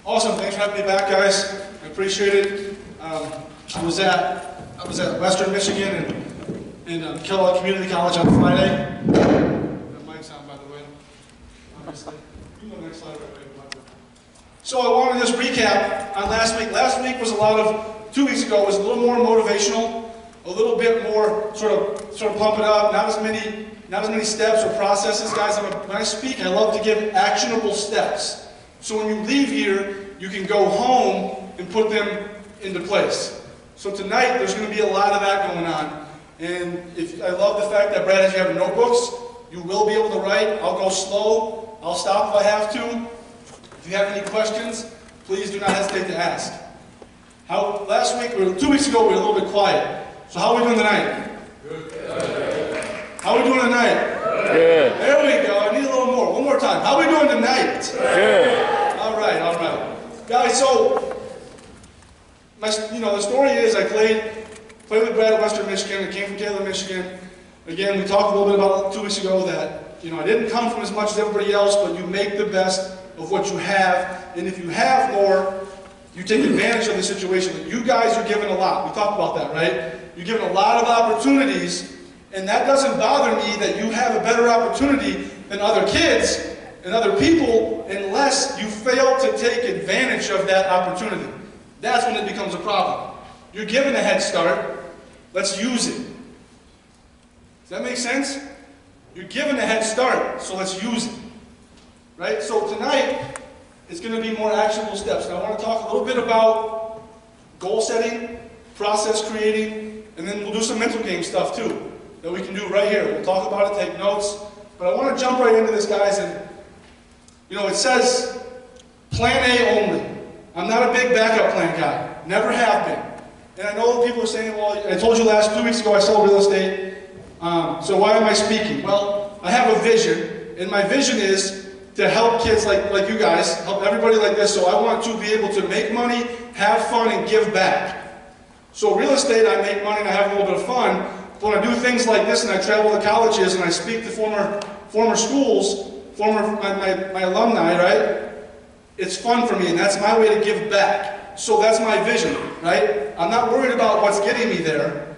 Awesome, thanks for having me back, guys. I appreciate it. I was at Western Michigan in Kellogg Community College on Friday. That mic's on, by the way. Obviously, you go next slide right away. So I want to just recap on last week. Last week was 2 weeks ago was a little more motivational, a little bit more sort of pump it up. Not as many steps or processes, guys. When I speak, I love to give actionable steps. So when you leave here, you can go home and put them into place. So tonight, there's going to be a lot of that going on. And I love the fact that Brad has you have notebooks. You will be able to write. I'll go slow. I'll stop if I have to. If you have any questions, please do not hesitate to ask. 2 weeks ago, we were a little bit quiet. So how are we doing tonight? Good. How are we doing tonight? Good. There we go. I need a little more. One more time. How are we doing tonight? Good. All right. Guys, so, the story is I played with Brad at Western Michigan. I came from Taylor, Michigan. Again, we talked a little bit about 2 weeks ago that, I didn't come from as much as everybody else, but you make the best of what you have. And if you have more, you take advantage of the situation. You guys are given a lot. We talked about that, right? You're given a lot of opportunities, and that doesn't bother me that you have a better opportunity than other kids and other people unless you fail to take advantage of that opportunity. That's when it becomes a problem. You're given a head start. Let's use it. Does that make sense? You're given a head start, so let's use it. Right? So tonight, it's going to be more actionable steps. Now I want to talk a little bit about goal setting, process creating, and then we'll do some mental game stuff too that we can do right here. We'll talk about it, take notes. But I want to jump right into this, guys. And it says plan A only. I'm not a big backup plan guy. Never have been. And I know people are saying, well, I told you 2 weeks ago I sold real estate. So why am I speaking? Well, I have a vision, and my vision is to help kids like you guys, help everybody like this, so I want to be able to make money, have fun, and give back. So real estate, I make money and I have a little bit of fun, but when I do things like this and I travel to colleges and I speak to former schools, my alumni, right? It's fun for me, and that's my way to give back. So that's my vision, right? I'm not worried about what's getting me there.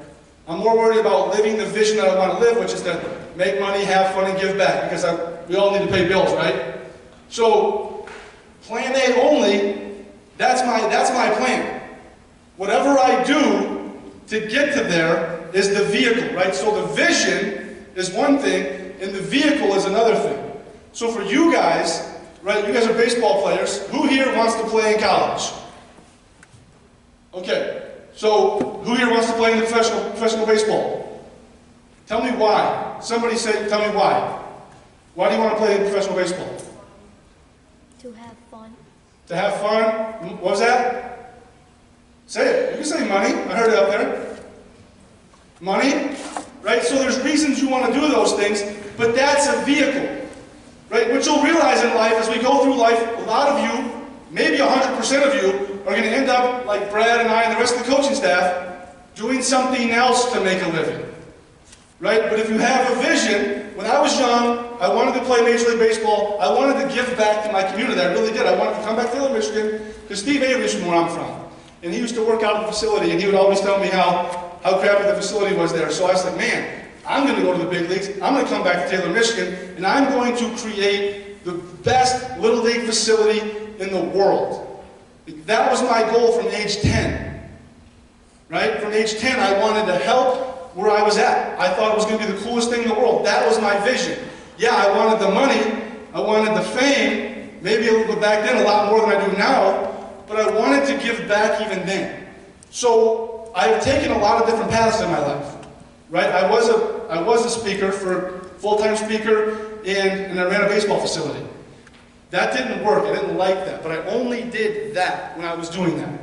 I'm more worried about living the vision that I want to live, which is to make money, have fun, and give back, because we all need to pay bills, right? So, plan A only, that's my plan. Whatever I do to get to there is the vehicle, right? So the vision is one thing, and the vehicle is another thing. So for you guys, right, you guys are baseball players. Who here wants to play in college? Okay. So, who here wants to play in the professional baseball? Tell me why. Somebody say, tell me why. Why do you want to play in professional baseball? To have fun. To have fun? What was that? Say it. You can say money. I heard it up there. Money? Right? So there's reasons you want to do those things, but that's a vehicle. Right? What you'll realize in life as we go through life, a lot of you, maybe 100% of you, are going to end up, like Brad and I and the rest of the coaching staff, doing something else to make a living. Right? But if you have a vision, when I was young, I wanted to play Major League Baseball. I wanted to give back to my community. I really did. I wanted to come back to Taylor, Michigan, because Steve Avery is from where I'm from. And he used to work out at the facility, and he would always tell me how crappy the facility was there. So I was like, man, I'm going to go to the big leagues. I'm going to come back to Taylor, Michigan, and I'm going to create the best Little League facility in the world. That was my goal from age 10. Right? From age 10, I wanted to help where I was at. I thought it was going to be the coolest thing in the world. That was my vision. Yeah, I wanted the money. I wanted the fame. Maybe a little bit back then, a lot more than I do now. But I wanted to give back even then. So I've taken a lot of different paths in my life. Right? I was a speaker, full-time speaker, and I ran a baseball facility. That didn't work. I didn't like that. But I only did that when I was doing that.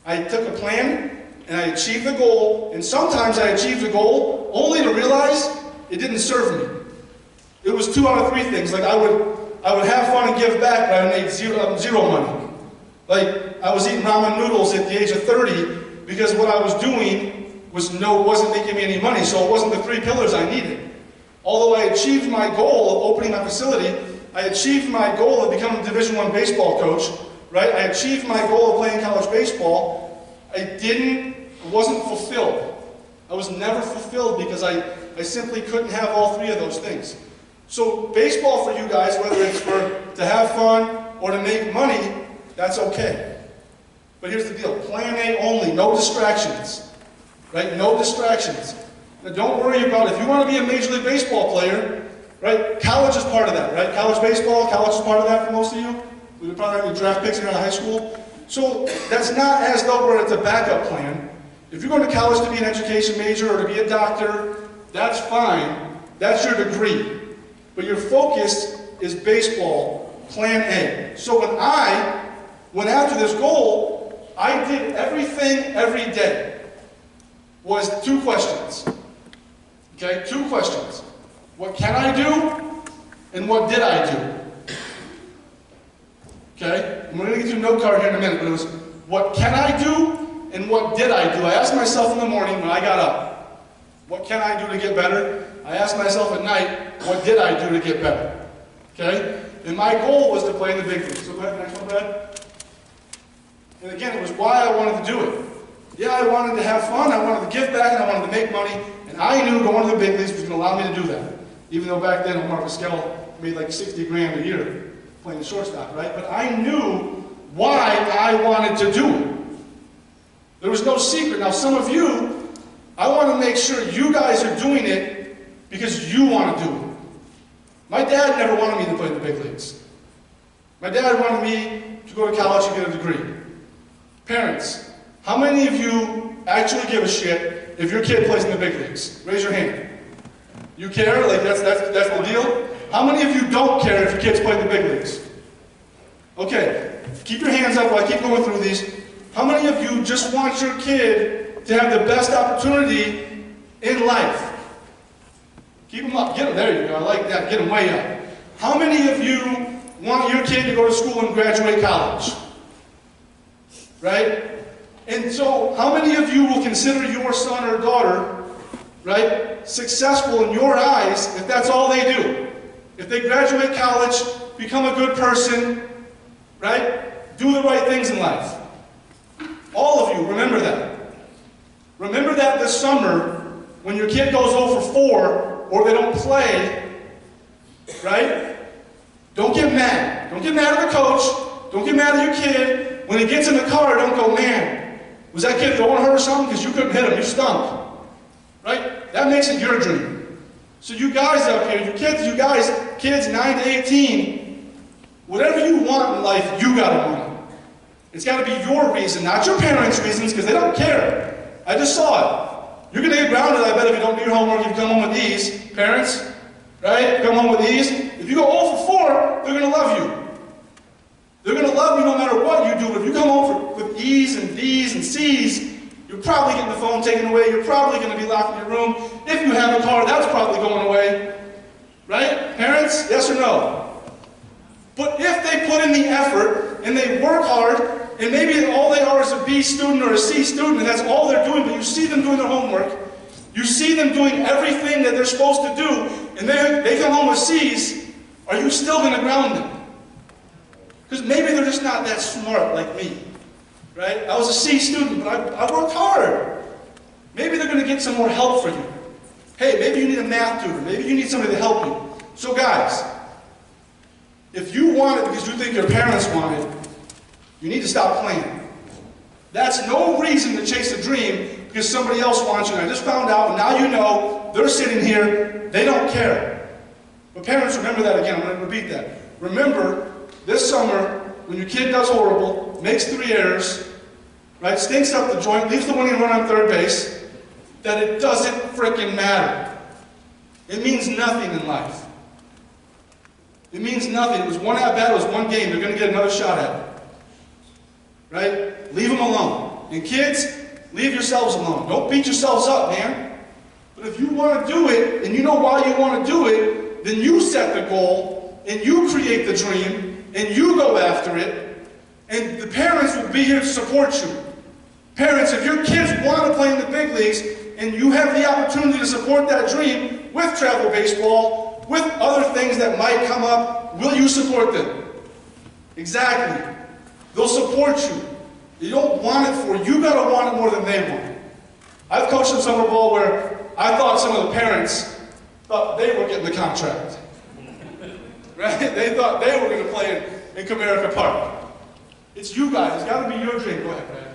I took a plan, and I achieved the goal, and sometimes I achieved the goal only to realize it didn't serve me. It was 2 out of 3 things. Like I would have fun and give back, but I made zero money. Like I was eating ramen noodles at the age of 30 because what I was doing wasn't making me any money, so it wasn't the 3 pillars I needed. Although I achieved my goal of opening my facility, I achieved my goal of becoming a Division I baseball coach, right? I achieved my goal of playing college baseball. I wasn't fulfilled. I was never fulfilled because I simply couldn't have all three of those things. So baseball for you guys, whether it's to have fun or to make money, that's okay. But here's the deal, plan A only, no distractions, right? No distractions. Now don't worry about, if you want to be a Major League Baseball player, right? College is part of that, right? College baseball, college is part of that for most of you. We would probably have draft picks here in high school. So that's not as though it's a backup plan. If you're going to college to be an education major or to be a doctor, that's fine. That's your degree. But your focus is baseball, plan A. So when I went after this goal, I did everything every day. Was 2 questions. Okay, 2 questions. What can I do? And what did I do? Okay, I'm going to get you a note card here in a minute, but it was, what can I do? And what did I do? I asked myself in the morning when I got up, what can I do to get better? I asked myself at night, what did I do to get better? Okay? And my goal was to play in the big leagues. So go ahead, next one, Brad. And again, it was why I wanted to do it. Yeah, I wanted to have fun, I wanted to give back, and I wanted to make money, and I knew going to the big leagues was going to allow me to do that. Even though back then, Omar Vizquel made like 60 grand a year playing shortstop, right? But I knew why I wanted to do it. There was no secret. Now some of you, I want to make sure you guys are doing it because you want to do it. My dad never wanted me to play in the big leagues. My dad wanted me to go to college and get a degree. Parents, how many of you actually give a shit if your kid plays in the big leagues? Raise your hand. You care? Like that's the deal? How many of you don't care if your kids play in the big leagues? Okay, keep your hands up while I keep going through these. How many of you just want your kid to have the best opportunity in life? Keep them up. Get them. There you go. I like that. Get them way up. How many of you want your kid to go to school and graduate college? Right? And so, how many of you will consider your son or daughter, right, successful in your eyes if that's all they do? If they graduate college, become a good person, right? Do the right things in life. All of you, remember that. Remember that this summer, when your kid goes 0 for 4, or they don't play, right? Don't get mad. Don't get mad at the coach. Don't get mad at your kid. When he gets in the car, don't go, man, was that kid throwing her or something? Because you couldn't hit him. You stunk. Right? That makes it your dream. So you guys out here, you guys, kids 9 to 18, whatever you want in life, you gotta want it. It's got to be your reason, not your parents' reasons, because they don't care. I just saw it. You're going to get grounded, I bet, if you don't do your homework, if you come home with E's. Parents, right? Come home with E's. If you go 0 for 4, they're going to love you. They're going to love you no matter what you do. But if you come home with E's and D's and C's, you're probably getting the phone taken away. You're probably going to be locked in your room. If you have a car, that's probably going away. Right? Parents, yes or no? But if they put in the effort and they work hard, and maybe all they are is a B student or a C student, and that's all they're doing, but you see them doing their homework, you see them doing everything that they're supposed to do, and they come home with C's, are you still going to ground them? Because maybe they're just not that smart like me, right? I was a C student, but I worked hard. Maybe they're going to get some more help for you. Hey, maybe you need a math tutor. Maybe you need somebody to help you. So guys, if you want it because you think your parents want it, you need to stop playing. That's no reason to chase a dream because somebody else wants you. And I just found out, and now you know, they're sitting here, they don't care. But parents, remember that again. I'm going to repeat that. Remember, this summer, when your kid does horrible, makes 3 errors, right, stinks up the joint, leaves the winning run on third base, that it doesn't frickin' matter. It means nothing in life. It means nothing. It was one at-bat, it was one game. They're going to get another shot at it. Right? Leave them alone. And kids, leave yourselves alone. Don't beat yourselves up, man. But if you want to do it, and you know why you want to do it, then you set the goal, and you create the dream, and you go after it, and the parents will be here to support you. Parents, if your kids want to play in the big leagues, and you have the opportunity to support that dream with travel baseball, with other things that might come up, will you support them? Exactly. They'll support you. You don't want it for you. You got to want it more than they want it. I've coached in summer ball where I thought some of the parents thought they were getting the contract. Right? They thought they were going to play in Comerica Park. It's you guys. It's got to be your dream. Go ahead, Brad.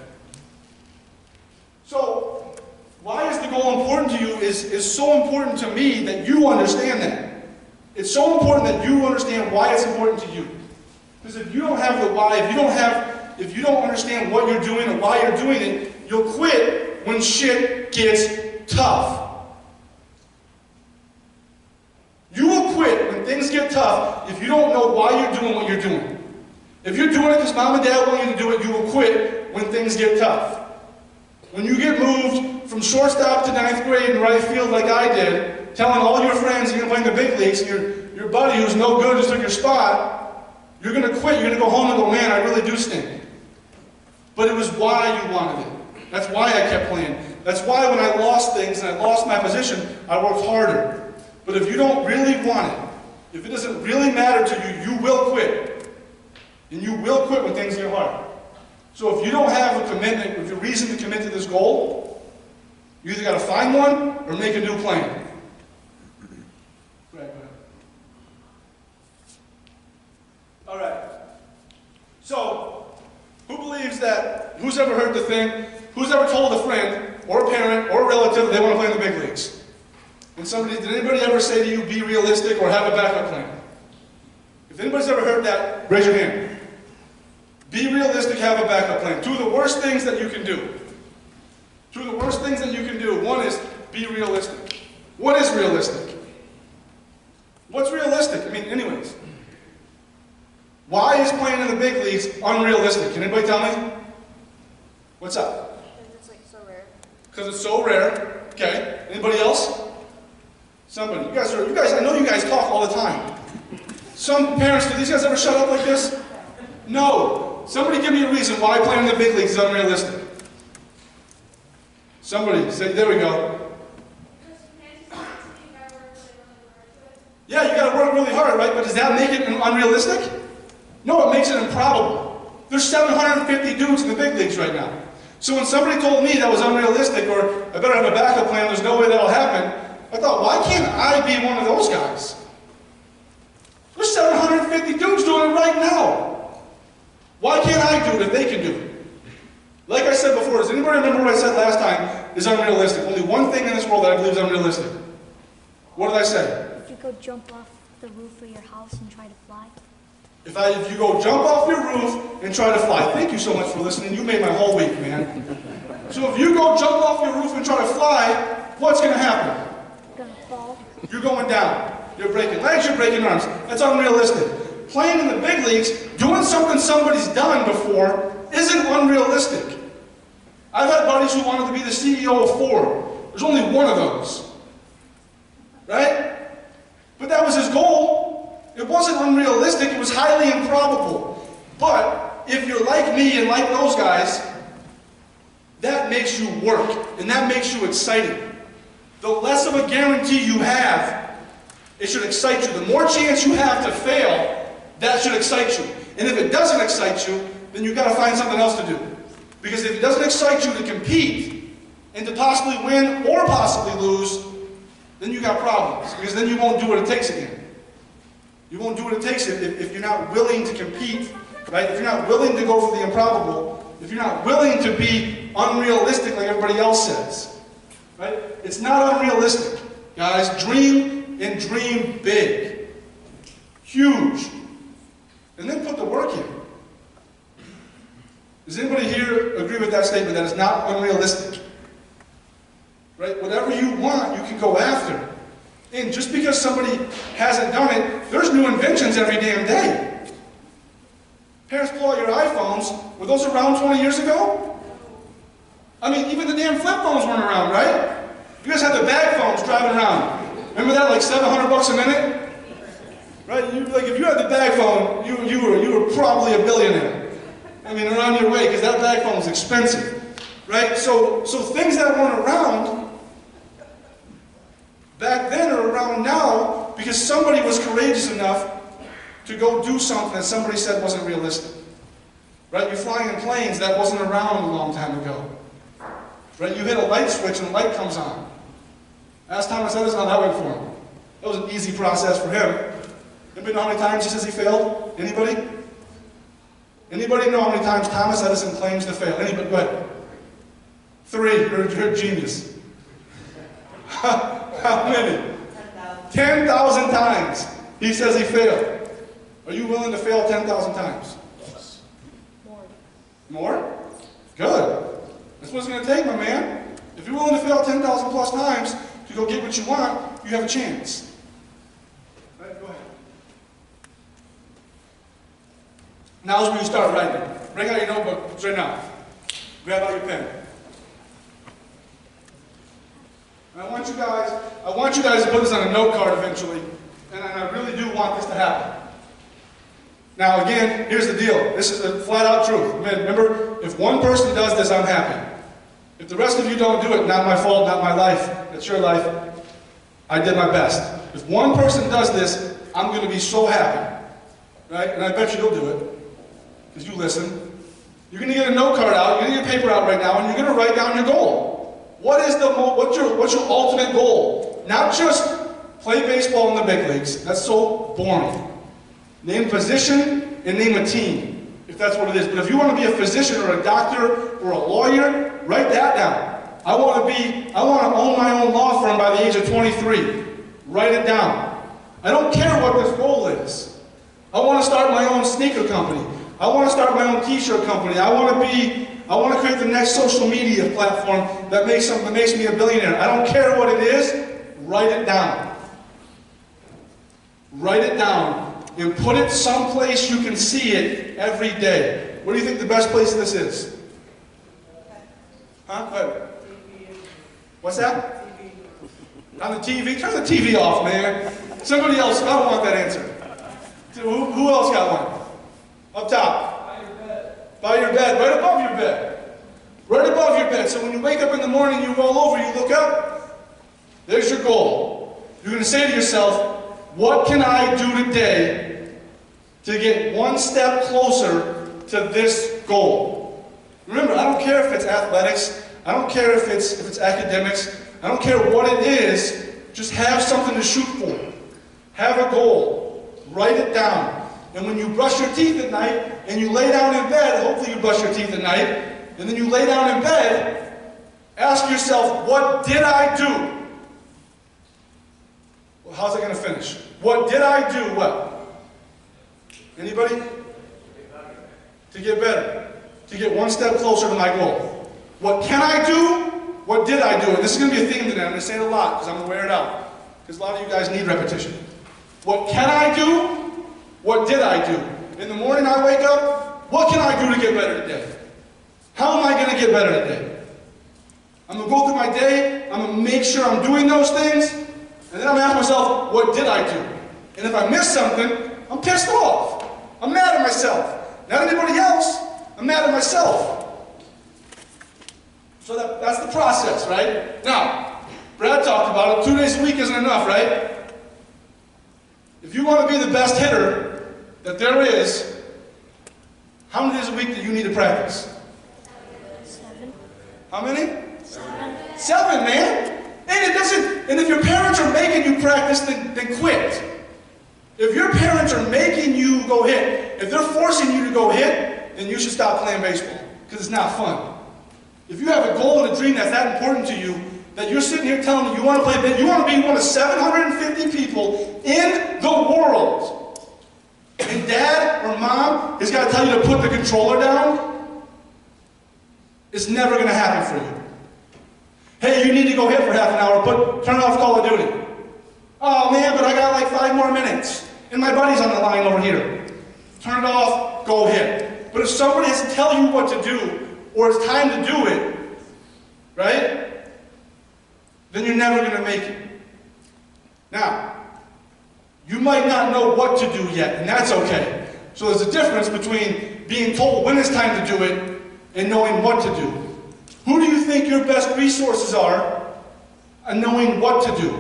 So, why is the goal important to you is so important to me that you understand that. It's so important that you understand why it's important to you. Because if you don't have the why, if you don't understand what you're doing and why you're doing it, you'll quit when shit gets tough. You will quit when things get tough if you don't know why you're doing what you're doing. If you're doing it because mom and dad want you to do it, you will quit when things get tough. When you get moved from shortstop to 9th grade in right field like I did, telling all your friends you're going to play in the big leagues, and your buddy who's no good just took your spot, you're going to quit. You're going to go home and go, man, I really do stink. But it was why you wanted it. That's why I kept playing. That's why when I lost things and I lost my position, I worked harder. But if you don't really want it, if it doesn't really matter to you, you will quit. And you will quit when things get hard. So if you don't have a commitment, if you're a reason to commit to this goal, you either got to find one or make a new plan. Right, all right. So, who believes that, who's ever heard the thing, who's ever told a friend or a parent or a relative that they want to play in the big leagues? And did anybody ever say to you, be realistic or have a backup plan? If anybody's ever heard that, raise your hand. Be realistic, have a backup plan. Two of the worst things that you can do. Two of the worst things that you can do. One is be realistic. What is realistic? What's realistic? I mean, anyways. Why is playing in the big leagues unrealistic? Can anybody tell me? What's up? Because it's like so rare. Because it's so rare. Okay. Anybody else? Somebody. You guys, I know you guys talk all the time. Some parents, do these guys ever shut up like this? No. Somebody give me a reason why playing in the big leagues is unrealistic. Somebody say, there we go. Yeah, you got to work really hard, right? But does that make it unrealistic? No, it makes it improbable. There's 750 dudes in the big leagues right now. So when somebody told me that was unrealistic, or I better have a backup plan, there's no way that'll happen, I thought, why can't I be one of those guys? There's 750 dudes doing it right now. Why can't I do it if they can do it? Like I said before, does anybody remember what I said last time is unrealistic? Only one thing in this world that I believe is unrealistic. What did I say? If you go jump off the roof of your house and try to fly. If you go jump off your roof and try to fly. Thank you so much for listening. You made my whole week, man. So if you go jump off your roof and try to fly, what's going to happen? You're gonna fall. You're going down. You're breaking legs, you're breaking arms. That's unrealistic. Playing in the big leagues, doing something somebody's done before, isn't unrealistic. I've had buddies who wanted to be the CEO of Ford. There's only one of those. Right? But that was his goal. It wasn't unrealistic, it was highly improbable. But if you're like me and like those guys, that makes you work, and that makes you excited. The less of a guarantee you have, it should excite you. The more chance you have to fail, that should excite you. And if it doesn't excite you, then you've got to find something else to do. Because if it doesn't excite you to compete, and to possibly win or possibly lose, then you've got problems. Because then you won't do what it takes again. You won't do what it takes if you're not willing to compete, right? If you're not willing to go for the improbable, if you're not willing to be unrealistic like everybody else says, right? It's not unrealistic. Guys, dream and dream big. Huge. And then put the work in. Does anybody here agree with that statement that it's not unrealistic? Right? Whatever you want, you can go after. And just because somebody hasn't done it, there's new inventions every damn day. Parents pull out your iPhones. Were those around 20 years ago? I mean, even the damn flip phones weren't around, right? You guys had the bag phones driving around. Remember that, like $700 a minute? Right? Like if you had the bag phone, you were probably a billionaire. I mean, around your way, because that bag phone was expensive. Right? So things that weren't around back then are around now because somebody was courageous enough to go do something that somebody said wasn't realistic. Right? You're flying in planes that wasn't around a long time ago. Right? You hit a light switch and the light comes on. Ask Thomas Edison how that went for him. That was an easy process for him. Anybody know how many times he says he failed? Anybody? Anybody know how many times Thomas Edison claims to fail? Anybody? Go ahead. 3. You're a genius. How many? 10,000 times he says he failed. Are you willing to fail 10,000 times? More. More? Good. That's what it's going to take, my man. If you're willing to fail 10,000 plus times to go get what you want, you have a chance. Right, go ahead. Now's where you start writing. Bring out your notebook right now. Grab out your pen. And I want you guys to put this on a note card eventually, and I really do want this to happen. Now again, here's the deal. This is the flat out truth. Remember, if one person does this, I'm happy. If the rest of you don't do it, not my fault, not my life, it's your life. I did my best. If one person does this, I'm going to be so happy. Right? And I bet you'll do it, because you listen. You're going to get a note card out, you're going to get a paper out right now, and you're going to write down your goal. What's your ultimate goal? Not just play baseball in the big leagues. That's so boring. Name a position and name a team, if that's what it is. But if you want to be a physician or a doctor or a lawyer, write that down. I want to own my own law firm by the age of 23. Write it down. I don't care what this goal is. I want to start my own sneaker company. I want to start my own t-shirt company. I want to create the next social media platform that makes me a billionaire. I don't care what it is. Write it down. Write it down and put it someplace you can see it every day. What do you think the best place this is? Huh? What? What's that? On the TV? Turn the TV off, man. Somebody else. I don't want that answer. Who else got one? Up top. By your bed. By your bed. Right above your bed. Right above your bed. So when you wake up in the morning, you roll over, you look up. There's your goal. You're going to say to yourself, what can I do today to get one step closer to this goal? Remember, I don't care if it's athletics. I don't care if it's academics. I don't care what it is. Just have something to shoot for. Have a goal. Write it down. And when you brush your teeth at night and you lay down in bed, hopefully you brush your teeth at night, and then you lay down in bed, ask yourself, what did I do? Well, how's it going to finish? What did I do? What? Anybody? To get better. To get one step closer to my goal. What can I do? What did I do? And this is going to be a theme today. I'm going to say it a lot because I'm going to wear it out. Because a lot of you guys need repetition. What can I do? What did I do? In the morning I wake up, what can I do to get better today? How am I going to get better today? I'm going to go through my day, I'm going to make sure I'm doing those things, and then I'm going to ask myself, what did I do? And if I miss something, I'm pissed off. I'm mad at myself. Not anybody else, I'm mad at myself. So that's the process, right? Now, Brad talked about it, 2 days a week isn't enough, right? If you want to be the best hitter that there is, how many days a week do you need to practice? 7. How many? 7. 7, man. And if your parents are making you practice, then quit. If your parents are making you go hit, if they're forcing you to go hit, then you should stop playing baseball, because it's not fun. If you have a goal and a dream that's that important to you, that you're sitting here telling me you want to play, you want to be one of 750 people in the world, and dad or mom has got to tell you to put the controller down, it's never going to happen for you. Hey, you need to go hit for half an hour, turn off Call of Duty. Oh man, but I got like 5 more minutes, and my buddy's on the line over here. Turn it off, go hit. But if somebody has to tell you what to do, or it's time to do it, right? Then you're never going to make it. Now, you might not know what to do yet, and that's okay. So there's a difference between being told when it's time to do it and knowing what to do. Who do you think your best resources are and knowing what to do?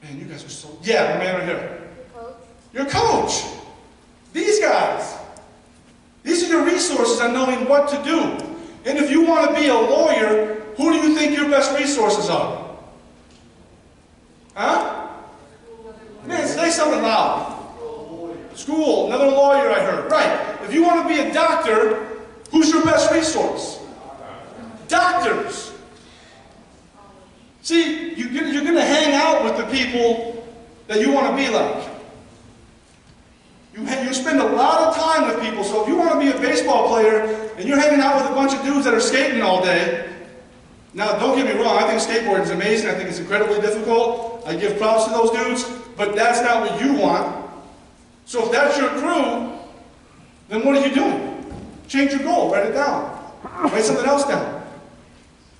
Man, you guys are so... Yeah, the man right here. Coach. Your coach. These guys. what to do. And if you want to be a lawyer, who do you think your best resources are? Huh? Man, say something loud. School, another lawyer I heard. Right. If you want to be a doctor, who's your best resource? Doctors. See, you're going to hang out with the people that you want to be like. You spend a lot of time with people, so if you want to be a baseball player and you're hanging out with a bunch of dudes that are skating all day, now don't get me wrong, I think skateboarding is amazing, I think it's incredibly difficult, I give props to those dudes, but that's not what you want. So if that's your crew, then what are you doing? Change your goal, write it down, write something else down.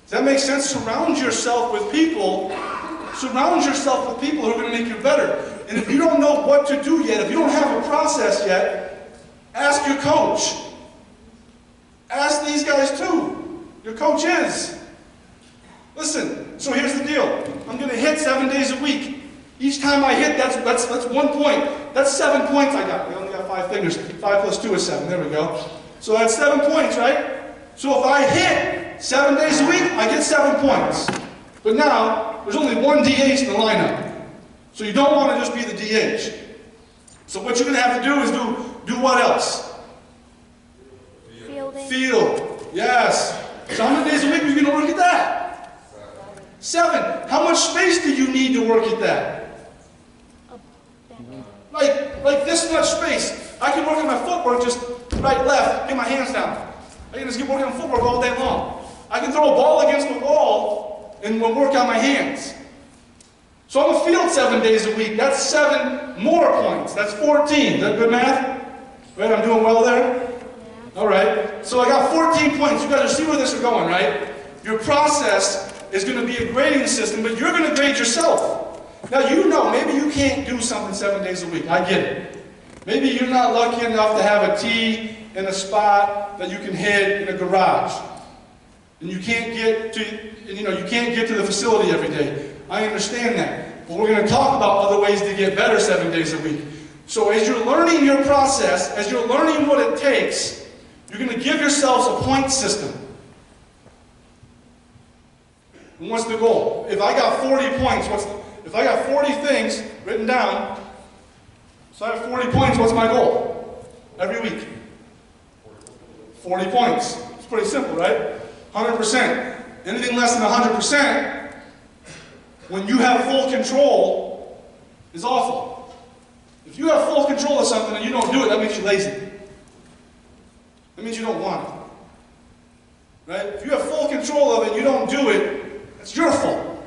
Does that make sense? Surround yourself with people who are going to make you better. And if you don't know what to do yet, if you don't have a process yet, ask your coach. Ask these guys too. Your coach is. Listen, so here's the deal. I'm going to hit 7 days a week. Each time I hit, that's 1 point. That's 7 points I got. I only got 5 fingers. 5 plus 2 is 7. There we go. So that's 7 points, right? So if I hit 7 days a week, I get 7 points. But now, there's only one DH in the lineup. So you don't want to just be the DH. So what you're going to have to do is do what else? Fielding. Field. Yes. So how many days a week are you going to work at that? 7. How much space do you need to work at that? Like this much space. I can work on my footwork just right, left, get my hands down. I can just keep working on footwork all day long. I can throw a ball against the wall and work on my hands. So I'm a field 7 days a week. That's 7 more points. That's 14. Is that good math? Right, I'm doing well there? Yeah. All right. So I got 14 points. You guys see where this is going, right? Your process is going to be a grading system, but you're going to grade yourself. Now, you know, maybe you can't do something 7 days a week. I get it. Maybe you're not lucky enough to have a tee in a spot that you can hit in a garage. And you can't get to the facility every day. I understand that. But we're going to talk about other ways to get better 7 days a week. So as you're learning your process, as you're learning what it takes, you're going to give yourselves a point system. And what's the goal? If I got 40 points, if I got 40 things written down, so I have 40 points, what's my goal? Every week. 40 points. It's pretty simple, right? 100%. Anything less than 100%, when you have full control, is awful. If you have full control of something and you don't do it, that means you're lazy. That means you don't want it. Right? If you have full control of it and you don't do it, it's your fault.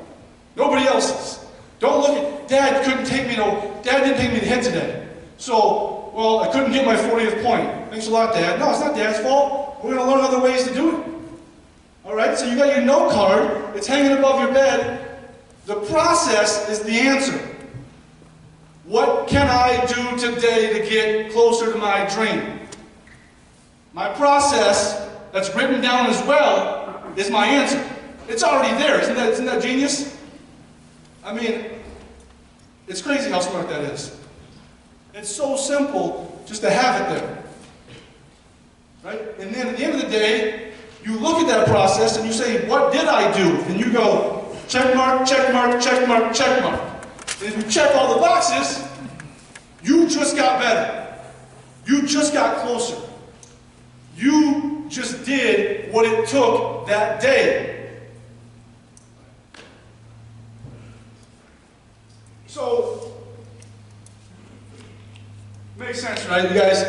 Nobody else's. Don't look at, Dad didn't take me to hit today. So, well, I couldn't get my 40th point. Thanks a lot, Dad. No, it's not Dad's fault. We're going to learn other ways to do it. All right, so you got your note card. It's hanging above your bed. The process is the answer. What can I do today to get closer to my dream? My process, that's written down as well, is my answer. It's already there. Isn't that genius? I mean, it's crazy how smart that is. It's so simple just to have it there. Right? And then at the end of the day, you look at that process and you say, what did I do? And you go, check mark, check mark, check mark, check mark. And if you check all the boxes, you just got better. You just got closer. You just did what it took that day. So, makes sense, right? You guys,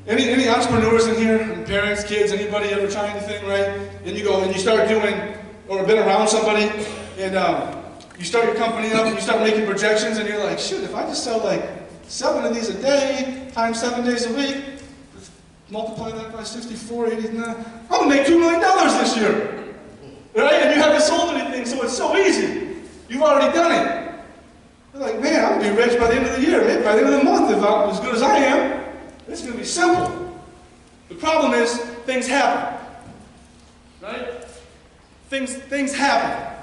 any entrepreneurs in here? Parents, kids, anybody ever try anything, right? And you go and you start doing, or been around somebody, and you start your company up and you start making projections and you're like, shoot, if I just sell like 7 of these a day, times 7 days a week, multiply that by 64, 89, I'm going to make $2 million this year. Right? And you haven't sold anything, so it's so easy. You've already done it. You're like, man, I'm going to be rich by the end of the year, maybe by the end of the month if I'm as good as I am. It's going to be simple. The problem is, things happen. Right? Things happen.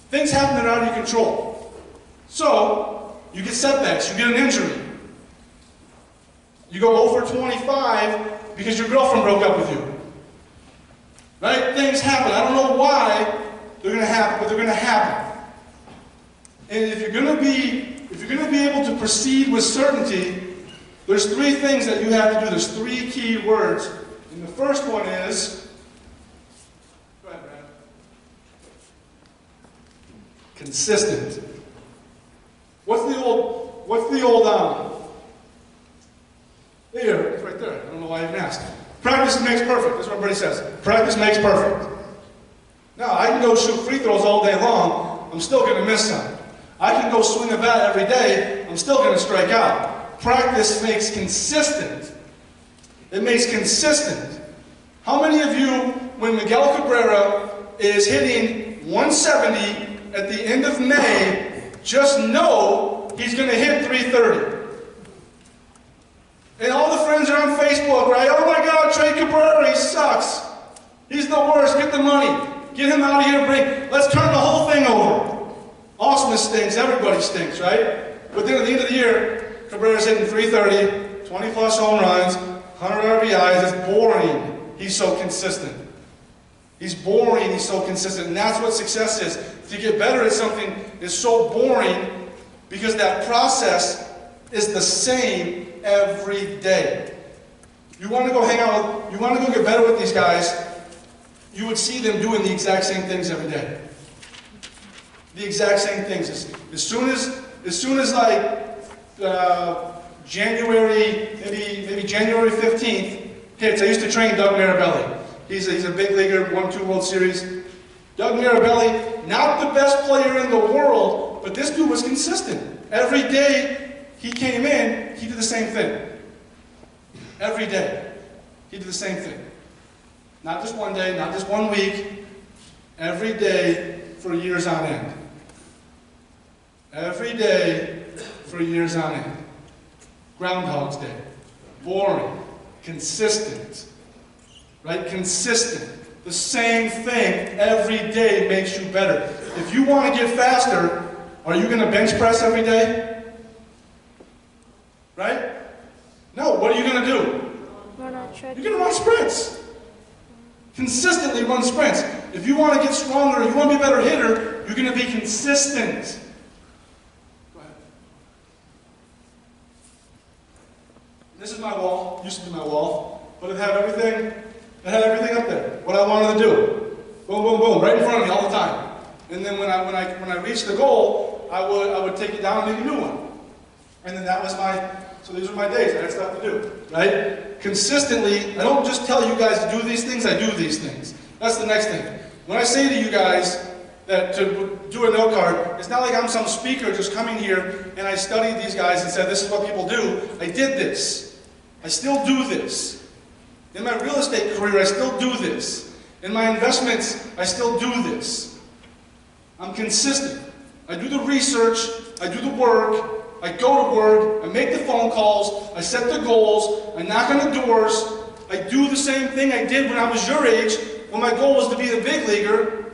Things happen that are out of your control. So, you get setbacks, you get an injury. You go over 25 because your girlfriend broke up with you. Right? Things happen. I don't know why they're going to happen, but they're going to happen. And if you're going to be able to proceed with certainty, there's three things that you have to do. There's three key words. And the first one is, go ahead, Brad. Consistent. What's the old, there, it's right there. I don't know why I even asked. Practice makes perfect. That's what everybody says. Practice makes perfect. Now, I can go shoot free throws all day long. I'm still going to miss some. I can go swing a bat every day. I'm still going to strike out. Practice makes consistent. It makes consistent. How many of you, when Miguel Cabrera is hitting 170 at the end of May, just know he's going to hit 330? And all the friends are on Facebook, right? Oh my God, Trey Cabrera, he sucks. He's the worst. Get the money. Get him out of here. Let's turn the whole thing over. Austin stinks. Everybody stinks, right? But then at the end of the year, Cabrera's hitting 330, 20 plus home runs, 100 RBIs. It's boring. He's so consistent. He's boring. He's so consistent. And that's what success is. To get better at something is so boring because that process is the same every day. You want to go hang out with, you want to go get better with these guys, you would see them doing the exact same things every day. The exact same things. As soon as like January, maybe January 15th hits, I used to train Doug Mirabelli. He's a big leaguer, won 2 World Series. Doug Mirabelli, not the best player in the world, but this dude was consistent. Every day he came in, he did the same thing. Every day, he did the same thing. Not just one day, not just 1 week. Every day for years on end. Every day for years on end. Groundhog's Day. Boring. Consistent. Right? Consistent. The same thing every day makes you better. If you want to get faster, are you going to bench press every day? Right? No, what are you going to do? Run on treadmill. You're going to run sprints. Consistently run sprints. If you want to get stronger, you want to be a better hitter, you're going to be consistent. Go ahead. This is my wall. Used to be my wall. But it had everything up there. What I wanted to do. Boom, boom, boom. Right in front of me all the time. And then when I reached the goal, I would take it down and make a new one. And then that was so these were my days. I had stuff to do, right? Consistently, I don't just tell you guys to do these things, I do these things. That's the next thing. When I say to you guys that to do a note card, it's not like I'm some speaker just coming here and I studied these guys and said, this is what people do. I did this. I still do this. In my real estate career, I still do this. In my investments, I still do this. I'm consistent. I do the research, I do the work, I go to work, I make the phone calls, I set the goals, I knock on the doors, I do the same thing I did when I was your age, when my goal was to be the big leaguer.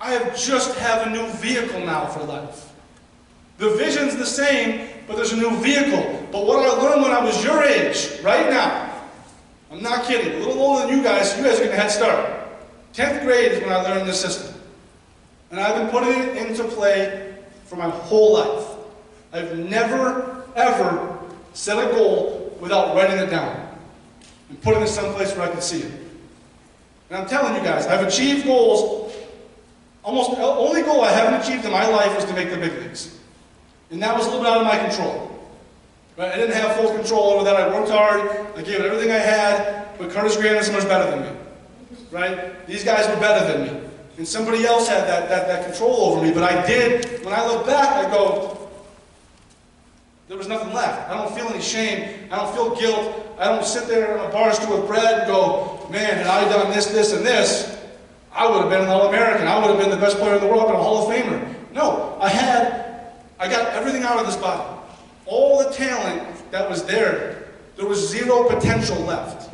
I just have a new vehicle now for life. The vision's the same, but there's a new vehicle. But what I learned when I was your age, right now, I'm not kidding, a little older than you guys, so you guys are getting a head start. 10th grade is when I learned this system. And I've been putting it into play for my whole life. I've never, ever set a goal without writing it down and putting it someplace where I can see it. And I'm telling you guys, I've achieved goals. Almost the only goal I haven't achieved in my life was to make the big leagues. And that was a little bit out of my control. Right? I didn't have full control over that. I worked hard. I gave it everything I had. But Curtis Granderson was better than me. Right? These guys were better than me. And somebody else had that control over me. But I did. When I look back, I go, there was nothing left. I don't feel any shame. I don't feel guilt. I don't sit there on a bar stool with Brad and go, man, had I done this, this, and this, I would have been an All-American. I would have been the best player in the world and a Hall of Famer. No, I got everything out of this body. All the talent that was there, there was zero potential left.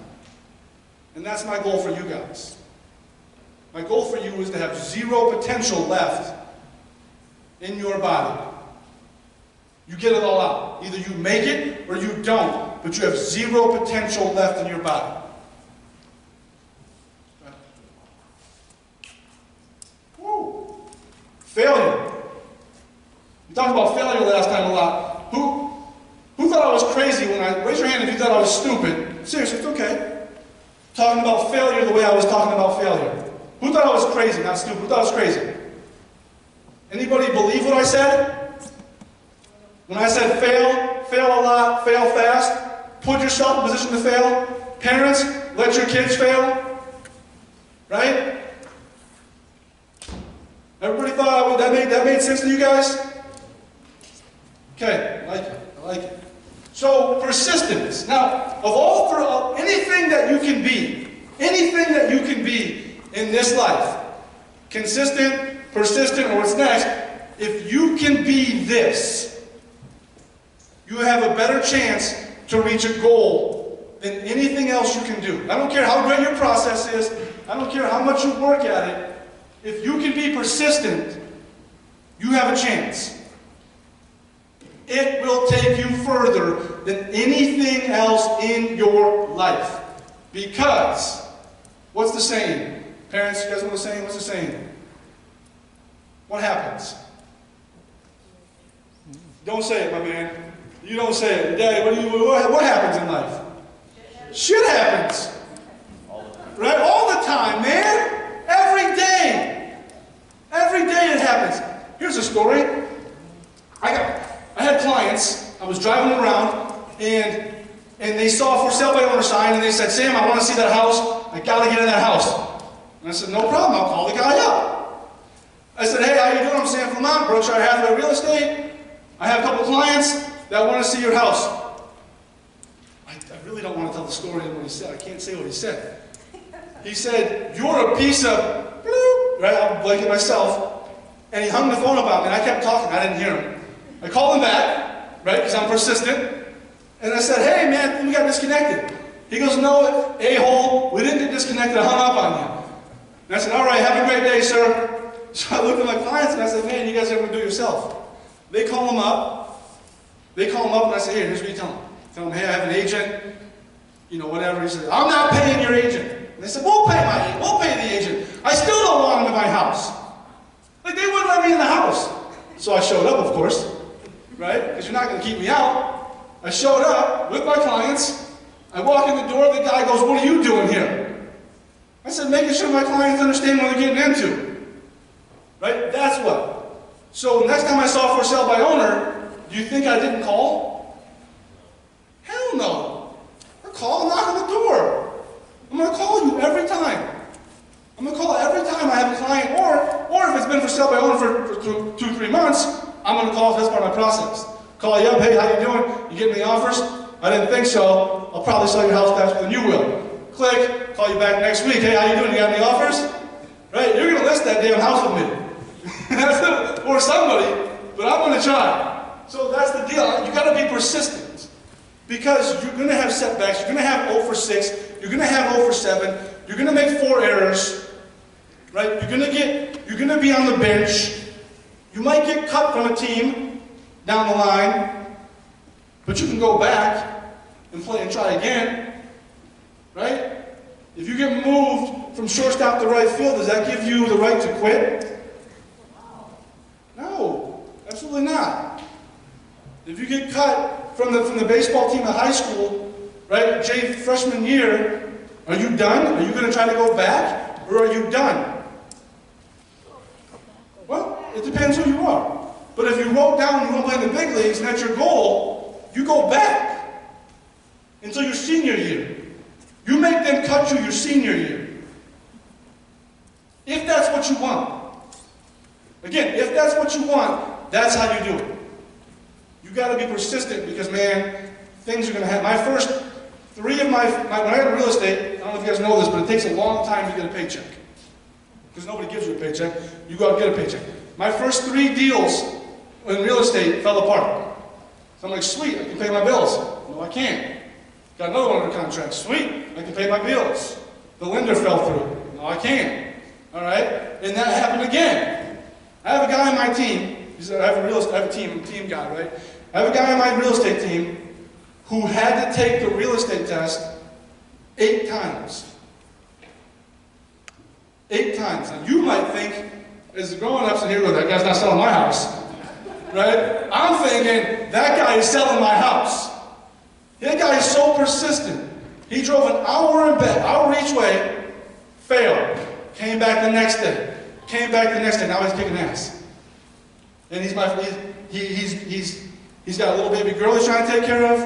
And that's my goal for you guys. My goal for you is to have zero potential left in your body. You get it all out. Either you make it or you don't, but you have zero potential left in your body. Failure. We talked about failure last time a lot. Who thought I was crazy when raise your hand if you thought I was stupid. Seriously, it's okay. Talking about failure the way I was talking about failure. Who thought I was crazy, not stupid? Who thought I was crazy? Anybody believe what I said? When I said fail a lot, fail fast, put yourself in a position to fail. Parents, let your kids fail. Right? Everybody thought that made sense to you guys? Okay, I like it. So, persistence. Now, of anything that you can be in this life, consistent, persistent, or what's next, if you can be this, you have a better chance to reach a goal than anything else you can do. I don't care how great your process is, I don't care how much you work at it, if you can be persistent, you have a chance. It will take you further than anything else in your life. Because, what's the saying? Parents, you guys know the saying? What's the saying? What happens? Don't say it, my man. You don't say it. Daddy, what happens in life? Shit happens. Right? All the time, man. Every day. Every day it happens. Here's a story. I had clients, I was driving them around, and they saw a for sale by owner sign, and they said, Sam, I want to see that house. I got to get in that house. And I said, no problem, I'll call the guy up. I said, hey, how you doing? I'm Sam Flamont, Berkshire Hathaway Real Estate. I have a couple clients that want to see your house. I really don't want to tell the story of what he said. I can't say what he said. He said, you're a piece of bloop, right? I'm blanking myself. And he hung the phone up on me, and I kept talking. I didn't hear him. I called him back, right, because I'm persistent. And I said, hey, man, we got disconnected. He goes, no, a-hole, we didn't get disconnected. I hung up on you. And I said, all right, have a great day, sir. So I looked at my clients, and I said, man, you guys ever do it yourself? They call him up. And I say, here's what you tell him. Tell him, hey, I have an agent, whatever. He said, I'm not paying your agent. And they said, we'll pay the agent. I still don't want him in my house. Like, they wouldn't let me in the house. So I showed up, of course, right? Because you're not going to keep me out. I showed up with my clients. I walk in the door. The guy goes, what are you doing here? I said, making sure my clients understand what they're getting into. Right? That's what. So next time I saw for sale by owner, do you think I didn't call? Hell no. I call, knock on the door. I'm going to call you every time. I'm going to call every time I have a client, or if it's been for sale by owner for 2-3 months, I'm going to call if that's part of my process. Call you up, hey, how you doing? You getting the offers? I didn't think so. I'll probably sell your house faster than you will. Click, call you back next week. Hey, how you doing? You got any offers? Right? You're going to list that damn house with me. Or somebody, but I'm going to try. So that's the deal. You got to be persistent. Because you're going to have setbacks. You're going to have 0 for 6. You're going to have 0 for 7. You're going to make 4 errors. Right? You're going to be on the bench. You might get cut from a team down the line, but you can go back and play and try again. Right? If you get moved from shortstop to right field, does that give you the right to quit? No, absolutely not. If you get cut from the baseball team at high school, right, freshman year, are you done? Are you going to try to go back, or are you done? Well, it depends who you are. But if you wrote down you want to play in the big leagues and that's your goal, you go back until your senior year. You make them cut you your senior year. If that's what you want. Again, if that's what you want, that's how you do it. You got to be persistent because, man, things are going to happen. My first 3 of when I had real estate, I don't know if you guys know this, but it takes a long time to get a paycheck. Because nobody gives you a paycheck. You go out and get a paycheck. My first 3 deals in real estate fell apart. So I'm like, sweet, I can pay my bills. No, I can't. Got another one under contract. Sweet, I can pay my bills. The lender fell through. No, I can't. All right? And that happened again. I have a guy on my team. I have a team guy, right? I have a guy on my real estate team who had to take the real estate test 8 times. 8 times. Now you might think as the grown-ups in here go, that guy's not selling my house. Right? I'm thinking, that guy is selling my house. That guy is so persistent. He drove an hour each way, failed. Came back the next day. Came back the next day. Now he's kicking ass. And he's got a little baby girl he's trying to take care of,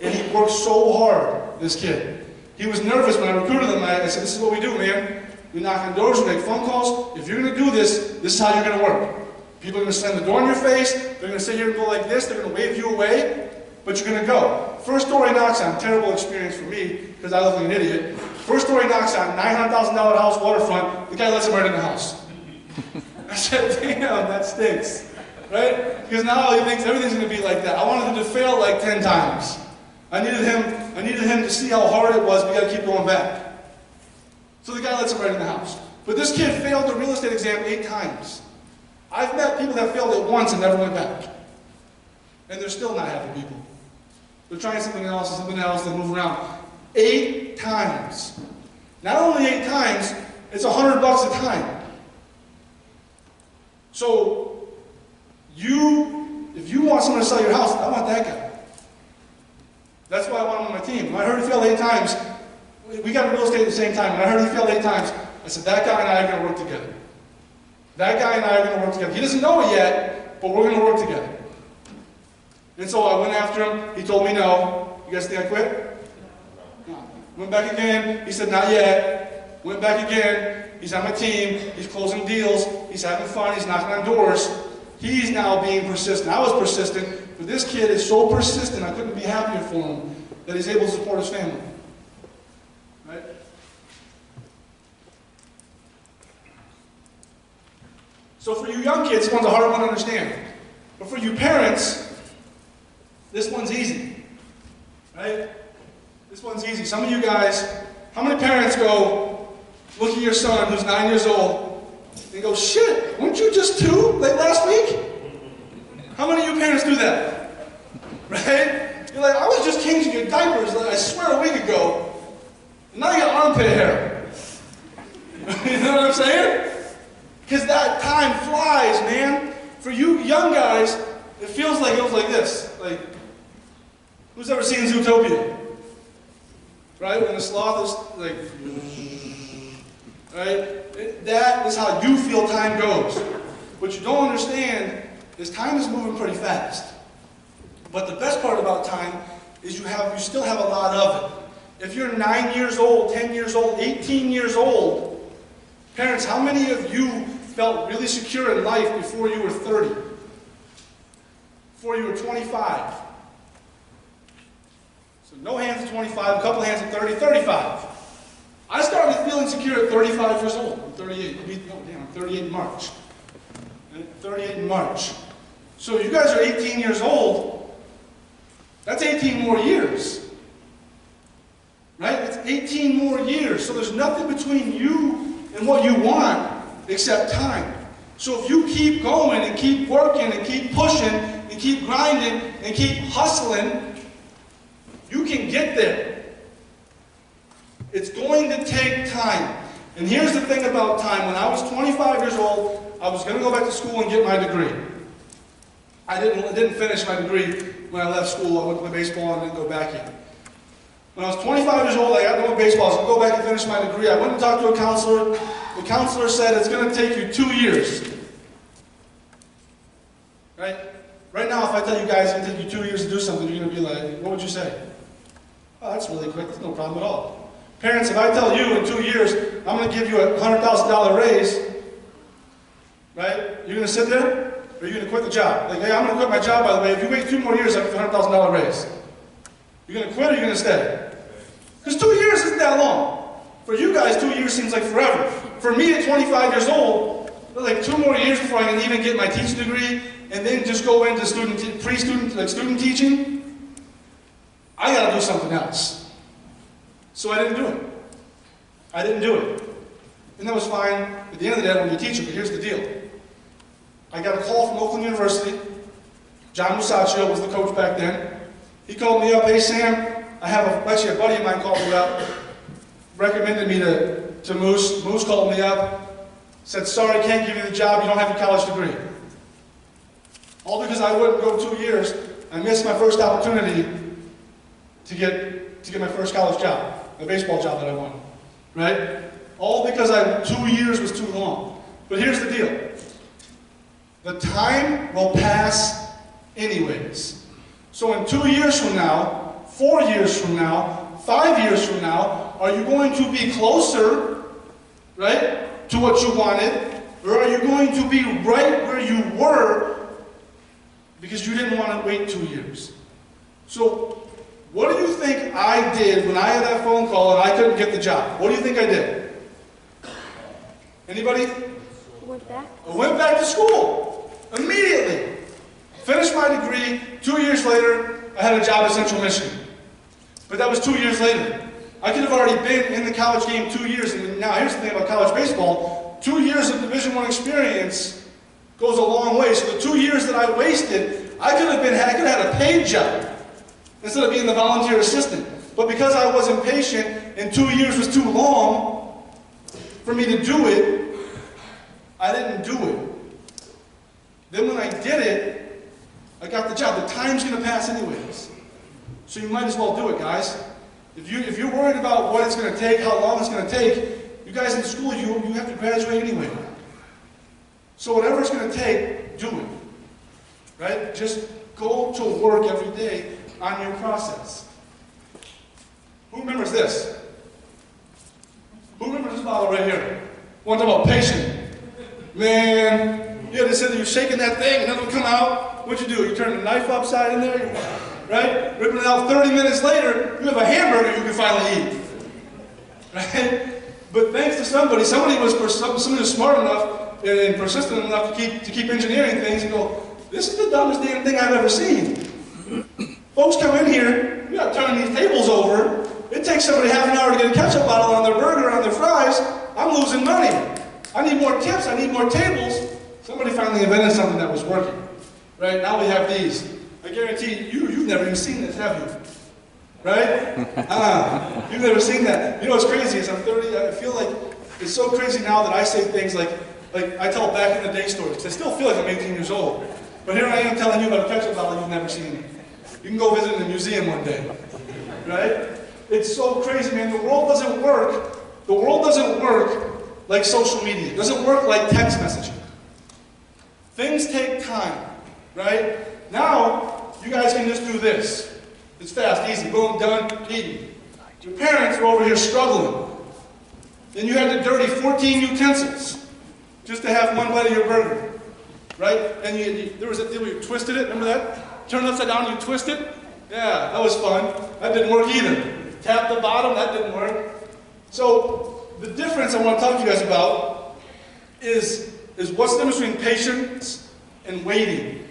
and he works so hard, this kid. He was nervous when I recruited him. I said, this is what we do, man. We knock on doors, we make phone calls. If you're going to do this, this is how you're going to work. People are going to slam the door in your face. They're going to sit here and go like this. They're going to wave you away, but you're going to go. First door he knocks on, terrible experience for me, because I look like an idiot. First door he knocks on, $900,000 house, waterfront. The guy lets him right in the house. I said, damn, that stinks. Right? Because now he thinks everything's going to be like that. I wanted him to fail like 10 times. I needed him to see how hard it was. We got to keep going back. So the guy lets him right in the house. But this kid failed the real estate exam 8 times. I've met people that failed it once and never went back. And they're still not happy people. They're trying something else and something else, they move around. 8 times. Not only 8 times, it's $100 a time. So, if you want someone to sell your house, I want that guy. That's why I want him on my team. When I heard he failed 8 times, we got real estate at the same time. When I heard he failed 8 times, I said, that guy and I are going to work together. That guy and I are going to work together. He doesn't know it yet, but we're going to work together. And so I went after him. He told me no. You guys think I quit? No. Went back again. He said, not yet. Went back again. He's on my team. He's closing deals. He's having fun. He's knocking on doors. He's now being persistent. I was persistent, but this kid is so persistent, I couldn't be happier for him that he's able to support his family. Right? So for you young kids, this one's a hard one to understand. But for you parents, this one's easy. Right? This one's easy. Some of you guys, how many parents go, look at your son who's 9 years old, and go, shit, weren't you just 2 like last week? How many of you parents do that? Right? You're like, I was just changing your diapers, I swear, a week ago, and now you got armpit hair. You know what I'm saying? Because that time flies, man. For you young guys, it feels like it was like this. Like, who's ever seen Zootopia? Right? When the sloth is like, right? That is how you feel time goes. What you don't understand is time is moving pretty fast. But the best part about time is you still have a lot of it. If you're 9 years old, 10 years old, 18 years old, parents, how many of you felt really secure in life before you were 30? Before you were 25? So no hands at 25, a couple hands at 30, 35. I started feeling secure at 35 years old. I'm 38. I'm 38 in March. 38 in March. So you guys are 18 years old. That's 18 more years. Right? It's 18 more years. So there's nothing between you and what you want except time. So if you keep going and keep working and keep pushing and keep grinding and keep hustling, you can get there. It's going to take time. And here's the thing about time. When I was 25 years old, I was going to go back to school and get my degree. I didn't finish my degree when I left school. I went to play baseball and didn't go back yet. When I was 25 years old, I got done with baseball. I was going to go back and finish my degree. I went and talked to a counselor. The counselor said it's going to take you 2 years. Right? Right now, if I tell you guys it's going to take you 2 years to do something, you're going to be like, what would you say? Oh, that's really quick. That's no problem at all. Parents, if I tell you in 2 years, I'm going to give you a $100,000 raise, right? You're going to sit there, or you're going to quit the job? Like, hey, I'm going to quit my job, by the way. If you wait 2 more years, I'll give you a $100,000 raise. You're going to quit or you're going to stay? Because 2 years isn't that long. For you guys, 2 years seems like forever. For me at 25 years old, like 2 more years before I can even get my teaching degree, and then just go into student teaching, I got to do something else. So I didn't do it. I didn't do it. And that was fine at the end of the day when you teach it, but here's the deal. I got a call from Oakland University. John Musacchio was the coach back then. He called me up, hey Sam, actually a buddy of mine called me up, recommended me to Moose. Moose called me up, said, sorry, can't give you the job, you don't have your college degree. All because I wouldn't go 2 years. I missed my first opportunity to get my first college job, a baseball job that I wanted, right? All because 2 years was too long. But here's the deal. The time will pass anyways. So in 2 years from now, 4 years from now, 5 years from now, are you going to be closer, right, to what you wanted? Or are you going to be right where you were because you didn't want to wait 2 years? So what do you think I did when I had that phone call and I couldn't get the job? What do you think I did? Anybody? Went back? I went back to school immediately. Finished my degree. 2 years later, I had a job at Central Michigan. But that was 2 years later. I could have already been in the college game 2 years. And now here's the thing about college baseball. 2 years of Division I experience goes a long way. So the 2 years that I wasted, I could have had a paid job instead of being the volunteer assistant. But because I was impatient and 2 years was too long for me to do it, I didn't do it. Then when I did it, I got the job. The time's going to pass anyways. So you might as well do it, guys. If you're worried about what it's going to take, how long it's going to take, you guys in school, you have to graduate anyway. So whatever it's going to take, do it. Right? Just go to work every day on your process. Who remembers this? Who remembers this bottle right here? One talk about patient. Man, you had to sit there, you're shaking that thing, and nothing would come out. What'd you do? You turn the knife upside in there, right? Ripping it out 30 minutes later, you have a hamburger you can finally eat. Right? But thanks to somebody was smart enough and persistent enough to keep engineering things and go, this is the dumbest damn thing I've ever seen. Folks come in here, we got turning these tables over. It takes somebody half an hour to get a ketchup bottle on their burger, on their fries. I'm losing money. I need more tips, I need more tables. Somebody finally invented something that was working. Right? Now we have these. I guarantee you've never even seen this, have you? Right? You've never seen that. You know what's crazy is I'm 30, I feel like it's so crazy now that I say things like I tell back in the day stories, because I still feel like I'm 18 years old. But here I am telling you about a ketchup bottle you've never seen. You can go visit in a museum one day. Right? It's so crazy, man. The world doesn't work. The world doesn't work like social media. It doesn't work like text messaging. Things take time, right? Now, you guys can just do this. It's fast, easy, boom, done, eating. Your parents were over here struggling. Then you had to dirty 14 utensils just to have one bite of your burger, right? And there was a deal where you twisted it, remember that? Turn it upside down and you twist it? Yeah, that was fun. That didn't work either. Tap the bottom, that didn't work. So, the difference I want to talk to you guys about is what's the difference between patience and waiting.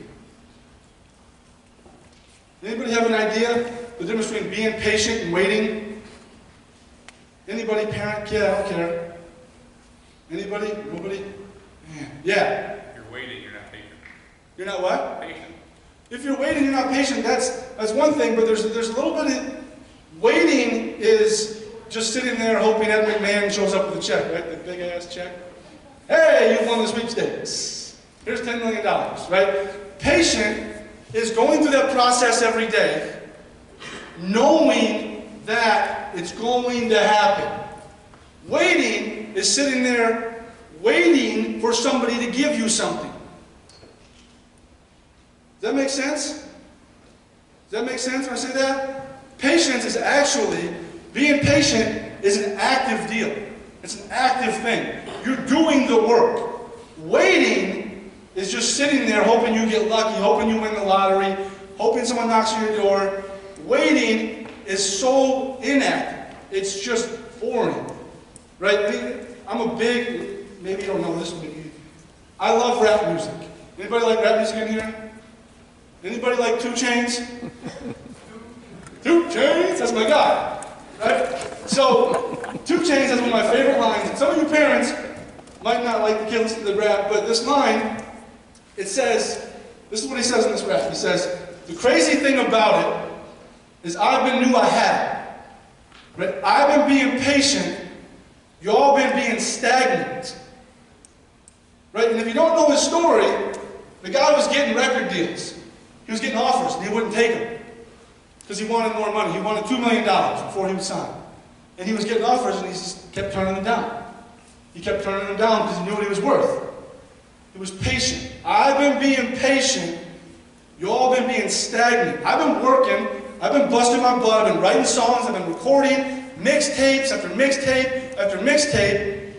Anybody have an idea the difference between being patient and waiting? Anybody, parent, kid, I don't care. Anybody? Nobody? Man. Yeah. You're waiting, you're not patient. You're not what? Patient. If you're waiting, you're not patient. That's one thing, but there's a little bit of waiting is just sitting there hoping Ed McMahon shows up with a check, right? The big ass check. Hey, you won the sweepstakes. Here's $10 million, right? Patient is going through that process every day, knowing that it's going to happen. Waiting is sitting there waiting for somebody to give you something. Does that make sense? Does that make sense when I say that? Patience is actually, being patient is an active deal. It's an active thing. You're doing the work. Waiting is just sitting there hoping you get lucky, hoping you win the lottery, hoping someone knocks on your door. Waiting is so inactive. It's just boring. Right? I'm a big, maybe you don't know this, maybe. I love rap music. Anybody like rap music in here? Anybody like 2 Chainz? 2 Chainz? That's my guy. Right? So, 2 Chainz has one of my favorite lines. And some of you parents might not like the kids listen to the rap, but this line, it says, this is what he says in this rap. He says, the crazy thing about it is I've been knew I had it. Right? I've been being patient. Y'all been being stagnant. Right? And if you don't know his story, the guy was getting record deals. He was getting offers, and he wouldn't take them. Because he wanted more money. He wanted $2 million before he would sign. And he was getting offers, and he just kept turning them down. He kept turning them down because he knew what he was worth. He was patient. I've been being patient. You all been being stagnant. I've been working. I've been busting my butt. I've been writing songs. I've been recording mixtapes after mixtape after mixtape.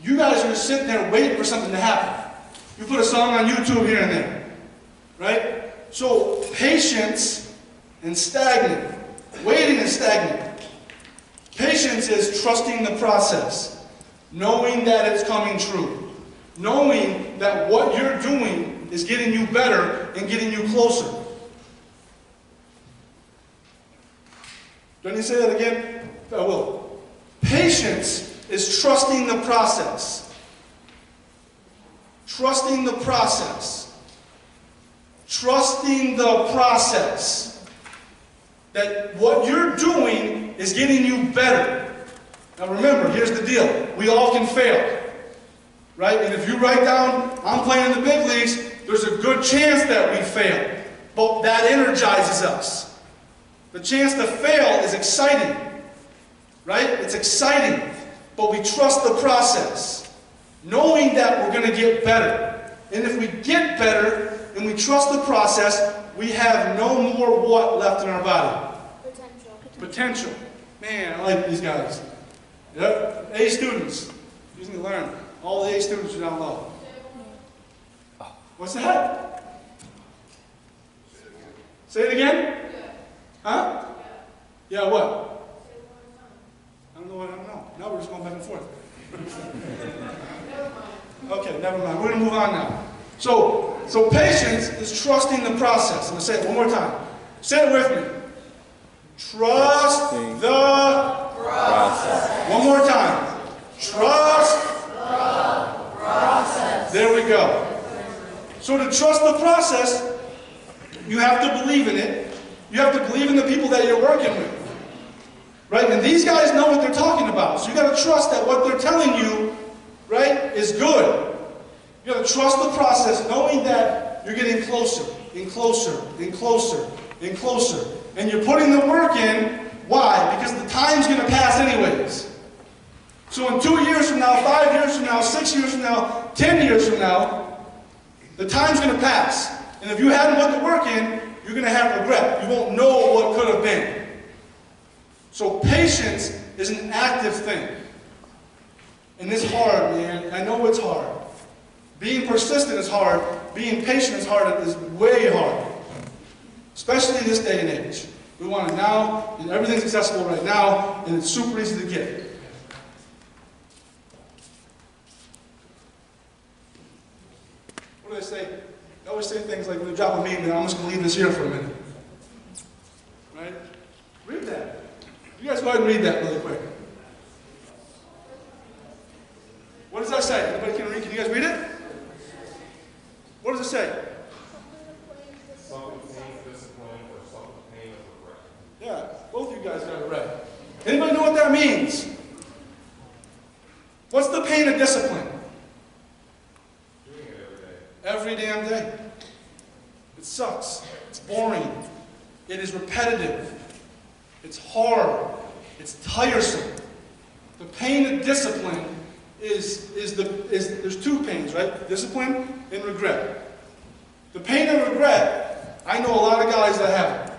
You guys are just sitting there waiting for something to happen. You put a song on YouTube here and there. Right? So, patience and stagnant. Waiting is stagnant. Patience is trusting the process. Knowing that it's coming true. Knowing that what you're doing is getting you better and getting you closer. Do I need to say that again? I will. Patience is trusting the process. Trusting the process. Trusting the process. That what you're doing is getting you better. Now remember, here's the deal. We all can fail. Right? And if you write down, I'm playing in the big leagues, there's a good chance that we fail. But that energizes us. The chance to fail is exciting. Right? It's exciting. But we trust the process. Knowing that we're going to get better. And if we get better and we trust the process, we have no more what left in our body? Potential. Potential. Man, I like these guys. Yep. A students. You need to learn. All the A students are down low. What's that? Say it again? Huh? Yeah, what? I don't know. Now we're just going back and forth. Okay, never mind. We're going to move on now. So patience is trusting the process. I'm going to say it one more time. Say it with me. Trust the process. One more time. Trust the process. There we go. So to trust the process, you have to believe in it. You have to believe in the people that you're working with. Right? And these guys know what they're talking about. So you got to trust that what they're telling you, right, is good. You got to trust the process, knowing that you're getting closer and closer and closer and closer. And you're putting the work in. Why? Because the time's going to pass anyways. So in 2 years from now, 5 years from now, 6 years from now, 10 years from now, the time's going to pass. And if you hadn't put the work in, you're going to have regret. You won't know what could have been. So patience is an active thing. And it's hard, man. I know it's hard. Being persistent is hard. Being patient is hard. It is way hard. Especially in this day and age. We want it now, and everything's accessible right now, and it's super easy to get. What do they say? They always say things like, when they drop a meme, I'm just going to leave this here for a minute. Right? Read that. You guys go ahead and read that really quick. What does that say? Anybody can read? Can you guys read it? What does it say? Suffer pain, discipline, or suffer pain of regret. Yeah, both of you guys got it right. Anybody know what that means? What's the pain of discipline? Doing it every day. Every damn day. It sucks. It's boring. It is repetitive. It's hard. It's tiresome. The pain of discipline is there's two pains, right? Discipline and regret. The pain of regret, I know a lot of guys that have it.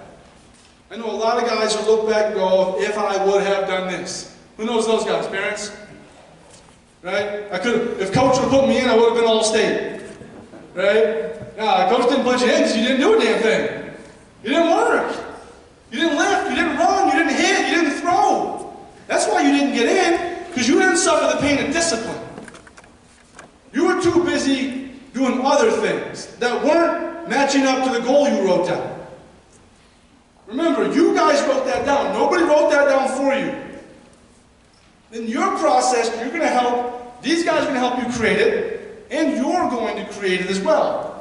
I know a lot of guys who look back and go, if I would have done this. Who knows those guys? Parents? Right? If coach would have put me in, I would have been All-State. Right? Nah, coach didn't put you in because you didn't do a damn thing. You didn't work. You didn't lift, you didn't run, you didn't hit, you didn't throw. That's why you didn't get in, because you didn't suffer the pain of discipline. You were too busy doing other things that weren't matching up to the goal you wrote down. Remember, you guys wrote that down. Nobody wrote that down for you. In your process, you're going to help, these guys are going to help you create it, and you're going to create it as well.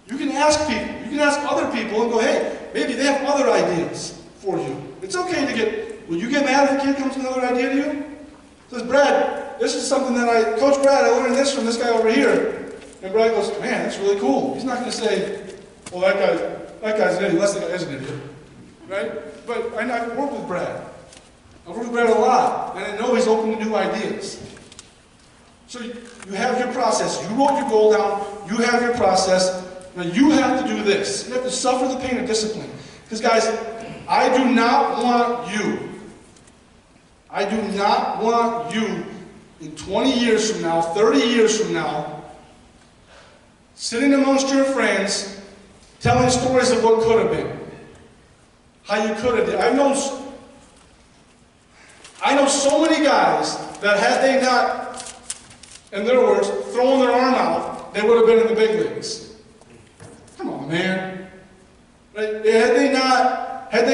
You can ask people, you can ask other people and go, hey, maybe they have other ideas for you. It's okay to get, will you get mad if a kid comes with another idea to you? Says, Brad, this is something that Coach Brad, I learned this from this guy over here. And Brad goes, man, that's really cool. He's not going to say, well, that guy's an idiot, unless the guy is an idiot. Right? But I work with Brad. I've worked with Brad a lot, and I know he's open to new ideas. So you have your process. You wrote your goal down. You have your process. Now you have to do this. You have to suffer the pain of discipline. Because guys, I do not want you in 20 years from now, 30 years from now, sitting amongst your friends, telling stories of what could have been. How you could have did. I know so many guys that had they not, in their words, thrown their arm out, they would have been in the big leagues. Come on, man. Right? Had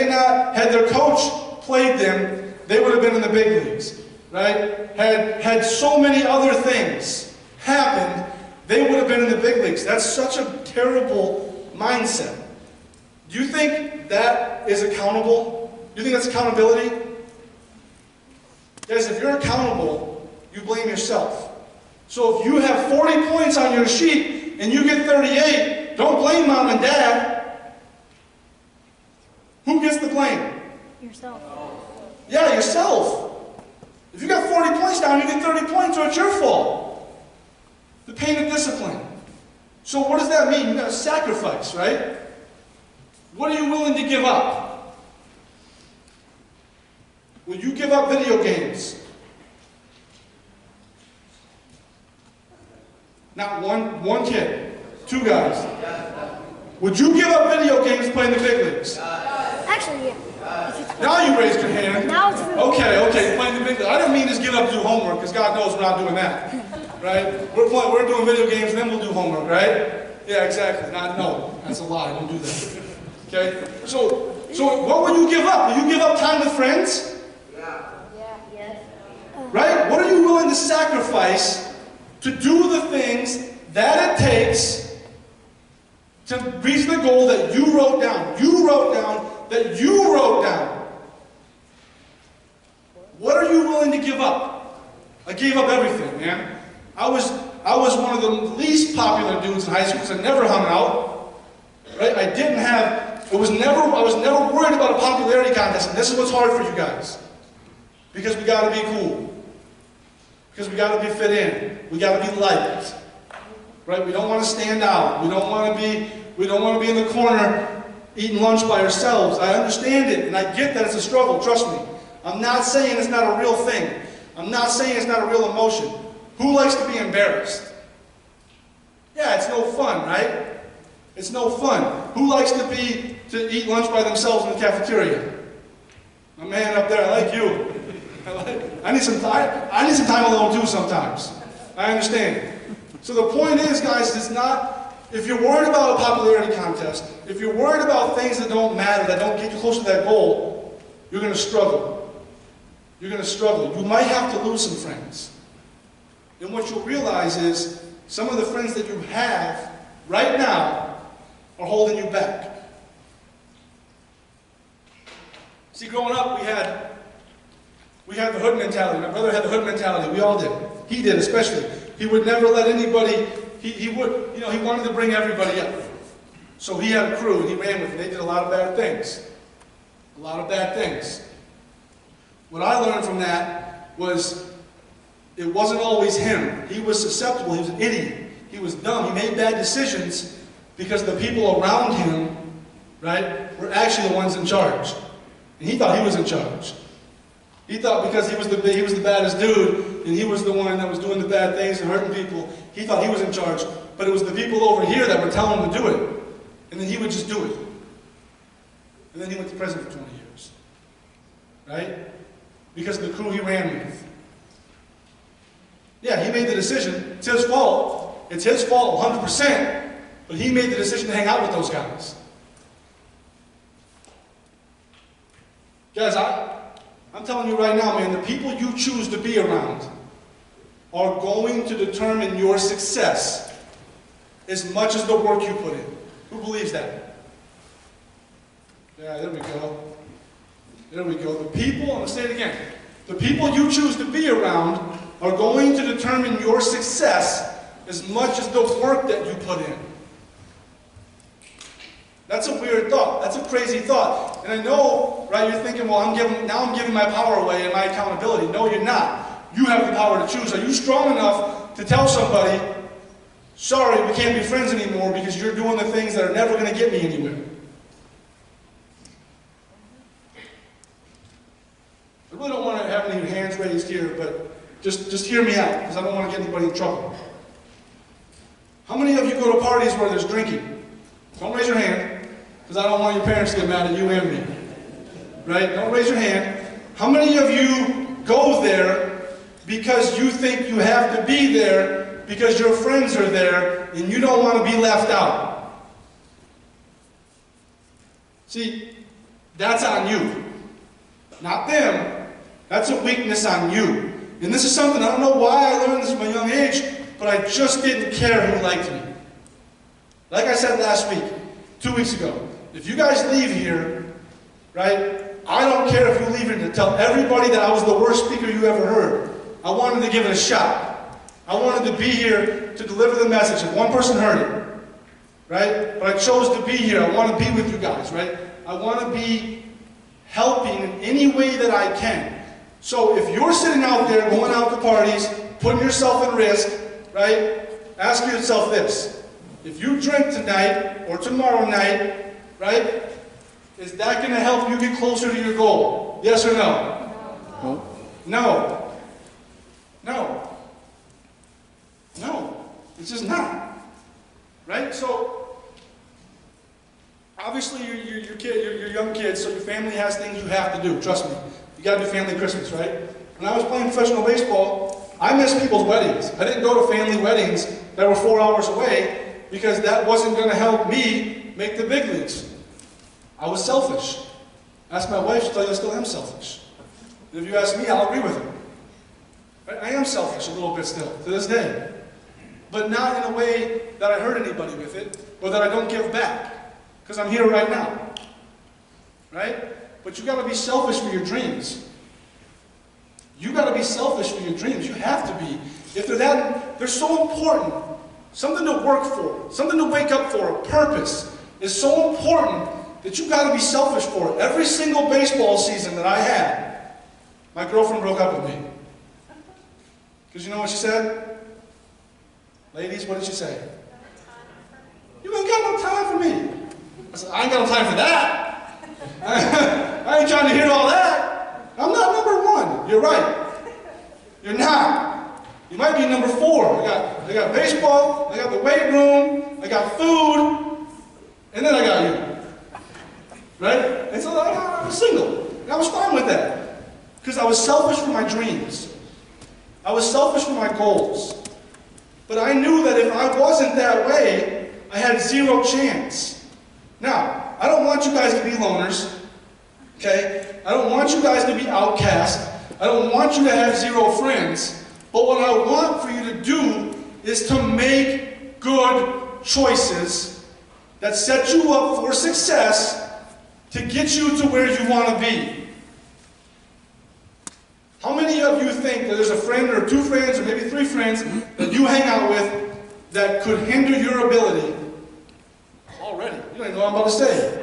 their coach played them, they would have been in the big leagues. Right? Had so many other things happened, they would have been in the big leagues. That's such a terrible mindset. Do you think that is accountable? Do you think that's accountability? Guys, if you're accountable, you blame yourself. So if you have 40 points on your sheet and you get 38, don't blame mom and dad. Who gets the blame? Yourself. Yeah, yourself. If you got 40 points down, you get 30 points, so it's your fault. The pain of discipline. So what does that mean? You got to sacrifice, right? What are you willing to give up? Will you give up video games? Not one kid. Two guys. Would you give up video games playing the big leagues? Actually, yeah. Now you raised your hand. Now it's Okay, playing the big leagues. I didn't mean just give up to do homework, because God knows we're not doing that. Right? We're doing video games and then we'll do homework, right? Yeah, exactly. No, that's a lie. Don't do that. Okay? So what will you give up? Will you give up time with friends? Yeah. Yes. Right? What are you willing to sacrifice to do the things that it takes to reach the goal that you wrote down? You wrote down. What are you willing to give up? I gave up everything, man. I was one of the least popular dudes in high school because I never hung out. Right? I was never worried about a popularity contest, and this is what's hard for you guys. Because we gotta be cool. Because we gotta be fit in. We gotta be liked. Right? We don't want to stand out. We don't want to be in the corner eating lunch by ourselves. I understand it, and I get that it's a struggle, trust me. I'm not saying it's not a real thing. I'm not saying it's not a real emotion. Who likes to be embarrassed? Yeah, it's no fun, right? It's no fun. Who likes to eat lunch by themselves in the cafeteria? My man up there, I like you. I need some time alone too sometimes. I understand. So the point is, guys, it's not, if you're worried about a popularity contest, if you're worried about things that don't matter, that don't get you close to that goal, you're going to struggle. You're going to struggle. You might have to lose some friends. And what you'll realize is some of the friends that you have right now are holding you back. See, growing up, we had the hood mentality. My brother had the hood mentality. We all did. He did, especially. He would never let anybody, he wanted to bring everybody up. So he had a crew, and he ran with it. They did a lot of bad things. A lot of bad things. What I learned from that was it wasn't always him. He was susceptible. He was an idiot. He was dumb. He made bad decisions because the people around him, right, were actually the ones in charge. And he thought he was in charge. He thought because he was the baddest dude, and he was the one that was doing the bad things and hurting people, he thought he was in charge. But it was the people over here that were telling him to do it. And then he would just do it. And then he went to prison for 20 years. Right? Because of the crew he ran with. Yeah, he made the decision. It's his fault. It's his fault 100%. But he made the decision to hang out with those guys. Guys, I'm telling you right now, man, the people you choose to be around are going to determine your success as much as the work you put in. Who believes that? Yeah, there we go. There we go. The people, I'm going to say it again, the people you choose to be around are going to determine your success as much as the work that you put in. That's a weird thought. That's a crazy thought. And I know, right, you're thinking, well, now I'm giving my power away and my accountability. No, you're not. You have the power to choose. Are you strong enough to tell somebody, sorry, we can't be friends anymore because you're doing the things that are never going to get me anywhere? I really don't want to have any hands raised here, but just hear me out, because I don't want to get anybody in trouble. How many of you go to parties where there's drinking? Don't raise your hand, because I don't want your parents to get mad at you and me. Right? Don't raise your hand. How many of you go there because you think you have to be there because your friends are there and you don't want to be left out? See, that's on you. Not them. That's a weakness on you. And this is something, I don't know why I learned this at my young age, but I just didn't care who liked me. Like I said last week, 2 weeks ago, if you guys leave here, right, I don't care if you leave here to tell everybody that I was the worst speaker you ever heard. I wanted to give it a shot. I wanted to be here to deliver the message. If one person heard it, right, but I chose to be here. I want to be with you guys, right? I want to be helping in any way that I can. So if you're sitting out there, going out to parties, putting yourself at risk, right, ask yourself this. If you drink tonight or tomorrow night, right, is that going to help you get closer to your goal? Yes or no? No. No. No. It's just not. Right? So, obviously you're young kids, so your family has things you have to do. Trust me. You got to do family Christmas, right? When I was playing professional baseball, I missed people's weddings. I didn't go to family weddings that were 4 hours away because that wasn't going to help me make the big leagues. I was selfish. Ask my wife, she'll tell you I still am selfish. And if you ask me, I'll agree with her. Right? I am selfish a little bit still, to this day. But not in a way that I hurt anybody with it, or that I don't give back. Because I'm here right now. Right? But you got to be selfish for your dreams. You got to be selfish for your dreams. You have to be. If they're so important. Something to work for, something to wake up for, a purpose is so important that you got to be selfish for it. Every single baseball season that I had, my girlfriend broke up with me. Because you know what she said? Ladies, what did she say? You ain't got no time for me. I said, I ain't got no time for that. I ain't trying to hear all that. I'm not number one. You're right. You're not. You might be number 4. I got baseball, I got the weight room, I got food, and then I got you. Right? And so I was single. And I was fine with that. Because I was selfish for my dreams. I was selfish for my goals. But I knew that if I wasn't that way, I had 0 chance. Now, I don't want you guys to be loners. Okay? I don't want you guys to be outcast. I don't want you to have 0 friends. But what I want for you to do is to make good choices that set you up for success to get you to where you want to be. How many of you think that there's a friend or 2 friends or maybe 3 friends that you hang out with that could hinder your ability? Already. You don't even know what I'm about to say.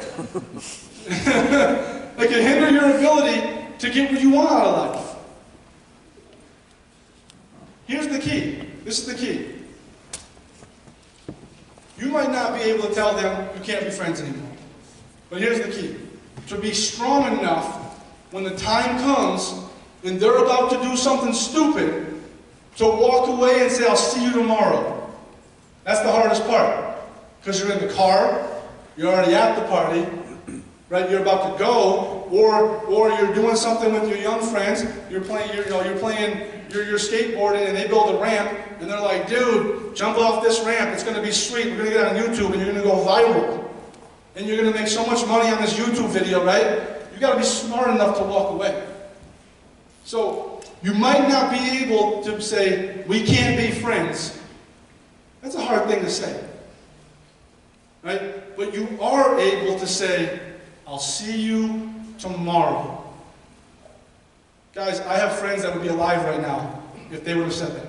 That could hinder your ability to get what you want out of life. Here's the key. This is the key. You might not be able to tell them you can't be friends anymore. But here's the key. To be strong enough when the time comes and they're about to do something stupid, to walk away and say, I'll see you tomorrow. That's the hardest part. Because you're in the car, you're already at the party, right? You're about to go, or you're doing something with your young friends. You're skateboarding, and they build a ramp, and they're like, dude, jump off this ramp. It's going to be sweet. We're going to get on YouTube, and you're going to go viral. And you're going to make so much money on this YouTube video, right? You got to be smart enough to walk away. So you might not be able to say, we can't be friends. That's a hard thing to say. Right? But you are able to say, I'll see you tomorrow. Guys, I have friends that would be alive right now if they would have said that.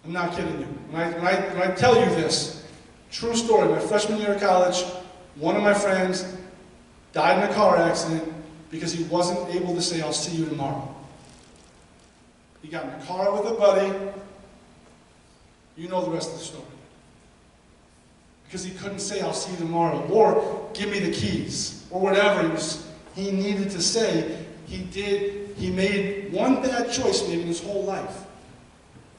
I'm not kidding you. When I tell you this, true story, my freshman year of college, one of my friends died in a car accident because he wasn't able to say, I'll see you tomorrow. He got in a car with a buddy. You know the rest of the story. Because he couldn't say, I'll see you tomorrow, or give me the keys, or whatever he needed to say. He made one bad choice maybe in his whole life.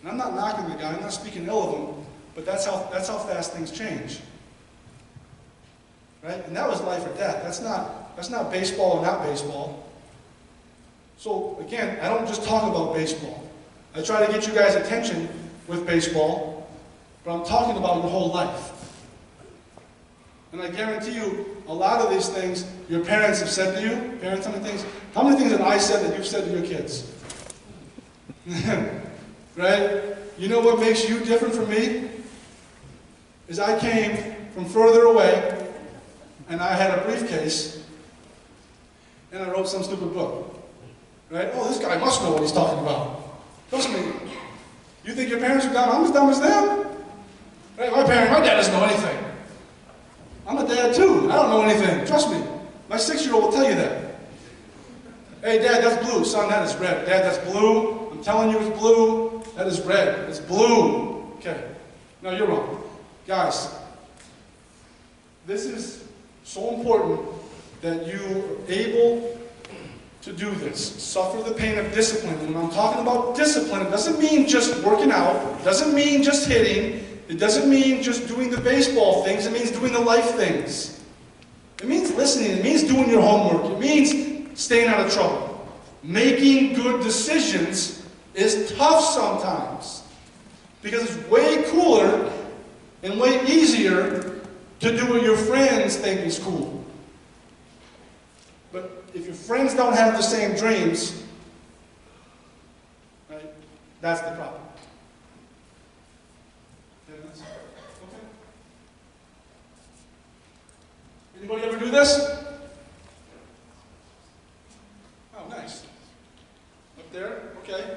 And I'm not knocking the guy, I'm not speaking ill of him, but that's how fast things change. Right? And that was life or death. That's not baseball or not baseball. So again, I don't just talk about baseball. I try to get you guys' attention with baseball, but I'm talking about your whole life. And I guarantee you, a lot of these things your parents have said to you. Parents, how many things have I said that you've said to your kids? Right? You know what makes you different from me? Is I came from further away, and I had a briefcase, and I wrote some stupid book. Right? Oh, this guy must know what he's talking about. Trust me. You think your parents are dumb? I'm as dumb as them. Right? My dad doesn't know anything. I'm a dad too. I don't know anything. Trust me. My 6-year-old will tell you that. Hey, Dad, that's blue. Son, that is red. Dad, that's blue. I'm telling you it's blue. That is red. It's blue. Okay. No, you're wrong. Guys, this is so important that you are able to do this. Suffer the pain of discipline. And when I'm talking about discipline, it doesn't mean just working out. It doesn't mean just hitting. It doesn't mean just doing the baseball things. It means doing the life things. It means listening. It means doing your homework. It means staying out of trouble. Making good decisions is tough sometimes, because it's way cooler and way easier to do what your friends think is cool. But if your friends don't have the same dreams, right, that's the problem. Okay. Anybody ever do this? Oh, nice. Up there? Okay.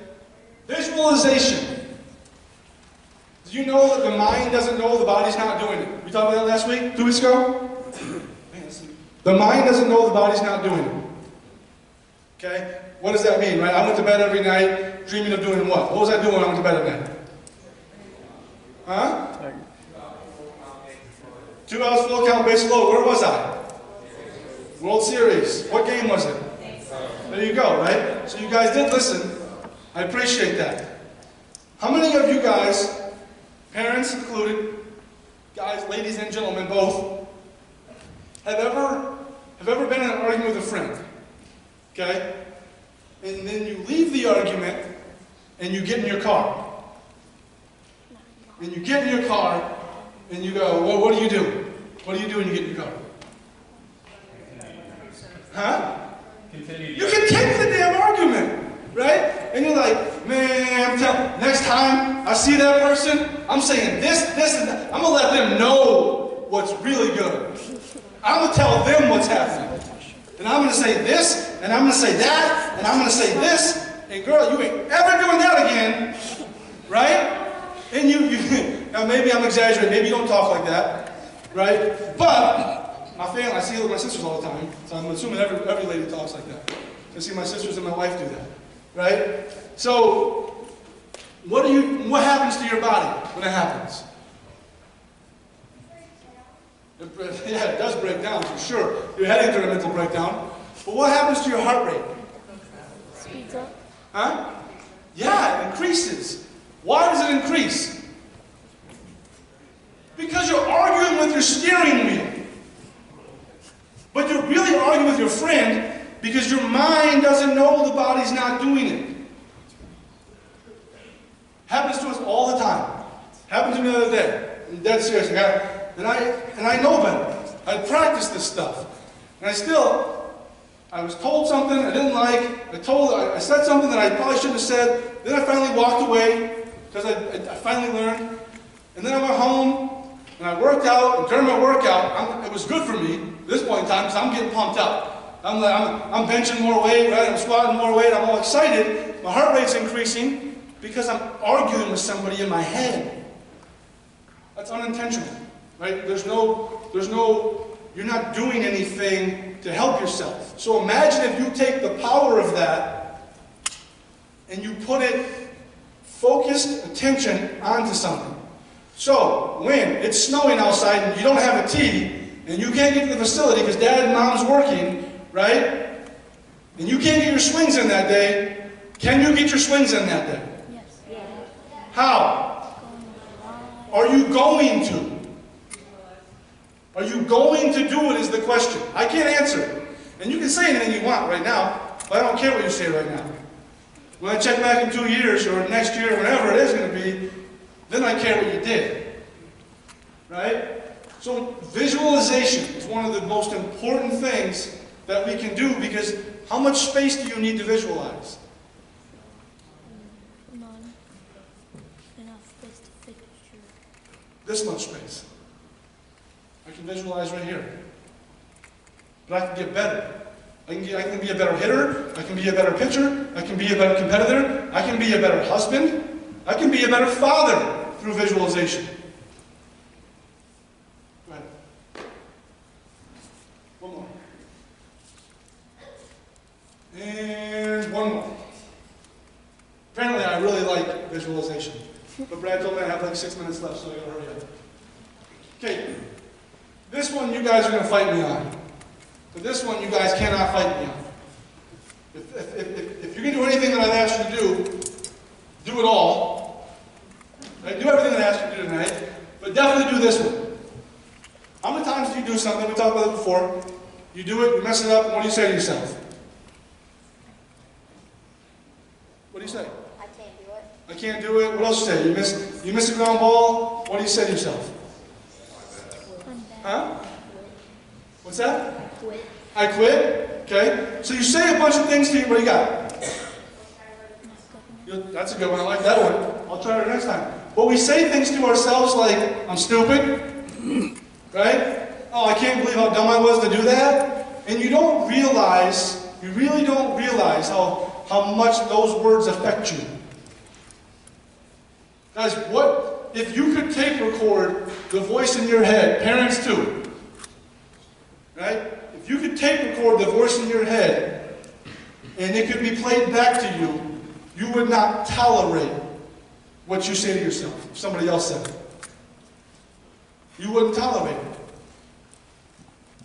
Visualization. Do you know that the mind doesn't know the body's not doing it? We talked about that last week? 2 weeks ago? The mind doesn't know the body's not doing it. Okay? What does that mean, right? I went to bed every night dreaming of doing what? What was I doing when I went to bed at night? Huh? 2 hours full count base load. Where was I? World Series. What game was it? There you go, right? So you guys did listen. I appreciate that. How many of you guys, parents included, guys, ladies and gentlemen both, have ever been in an argument with a friend? Okay? And then you leave the argument and you get in your car. And you get in your car and you go, well, what do you do? What do you do when you get in your car? Huh? You continue the damn argument, right? And you're like, man, next time I see that person, I'm saying this, and that. I'm going to let them know what's really good. I'm going to tell them what's happening. And I'm going to say this, and I'm going to say that, and I'm going to say this. And girl, you ain't ever doing that again, right? And now maybe I'm exaggerating, maybe you don't talk like that, right? But my family, I see my sisters all the time, so I'm assuming every lady talks like that. I see my sisters and my wife do that, right? So, what happens to your body when it happens? Yeah, it does break down, for sure. You're heading through a mental breakdown. But what happens to your heart rate? Speeds up. Huh? Yeah, it increases. Why does it increase? Because you're arguing with your steering wheel. But you're really arguing with your friend because your mind doesn't know the body's not doing it. Happens to us all the time. Happened to me the other day. I'm dead serious. And I know better. I practiced this stuff. And I was told something I didn't like. I said something that I probably shouldn't have said. Then I finally walked away because I finally learned. And then I went home and I worked out. And during my workout, it was good for me at this point in time because I'm getting pumped up. I'm benching more weight, right? I'm squatting more weight. I'm all excited. My heart rate's increasing because I'm arguing with somebody in my head. That's unintentional, right? You're not doing anything to help yourself. So imagine if you take the power of that and you put it, focused attention onto something. So, when it's snowing outside and you don't have a tee, and you can't get to the facility because dad and mom's working, right? And you can't get your swings in that day, can you get your swings in that day? Yes. How? Are you going to? Are you going to do it is the question. I can't answer it. And you can say anything you want right now, but I don't care what you say right now. When I check back in 2 years or next year, whenever it is going to be, then I care what you did. Right? So visualization is one of the most important things that we can do, because how much space do you need to visualize? None. Enough space to fit your... This much space. I can visualize right here. But I can get better. I can be a better hitter. I can be a better pitcher. I can be a better competitor. I can be a better husband. I can be a better father through visualization. Go ahead. One more. And one more. Apparently I really like visualization. But Brad told me I have like 6 minutes left, so I gotta hurry up. Okay. This one you guys are going to fight me on. But this one you guys cannot fight me on. If you're going to do anything that I've asked you to do it all. Right? Do everything that I asked you to do tonight, but definitely do this one. How many times do you do something? We talked about it before. You do it, you mess it up, and what do you say to yourself? What do you say? I can't do it. I can't do it. What else do you say? You miss a ground ball, what do you say to yourself? Huh? What's that? Quit. I quit. Okay. So you say a bunch of things to you. What do you got? That's a good one. I like that one. I'll try it next time. But we say things to ourselves like, I'm stupid. Right? Oh, I can't believe how dumb I was to do that. And you don't realize, you really don't realize how much those words affect you. Guys, what if you could tape record the voice in your head, parents too, right? If you could tape record the voice in your head and it could be played back to you, you would not tolerate what you say to yourself if somebody else said it. You wouldn't tolerate it.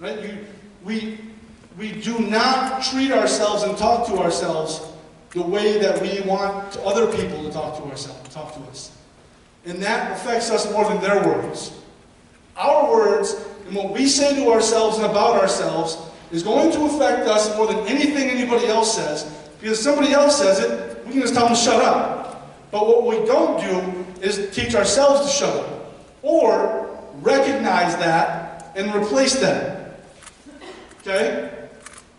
Right? We do not treat ourselves and talk to ourselves the way that we want other people to talk to us. And that affects us more than their words. Our words and what we say to ourselves and about ourselves is going to affect us more than anything anybody else says, because if somebody else says it, we can just tell them to shut up. But what we don't do is teach ourselves to shut up, or recognize that and replace that. Okay?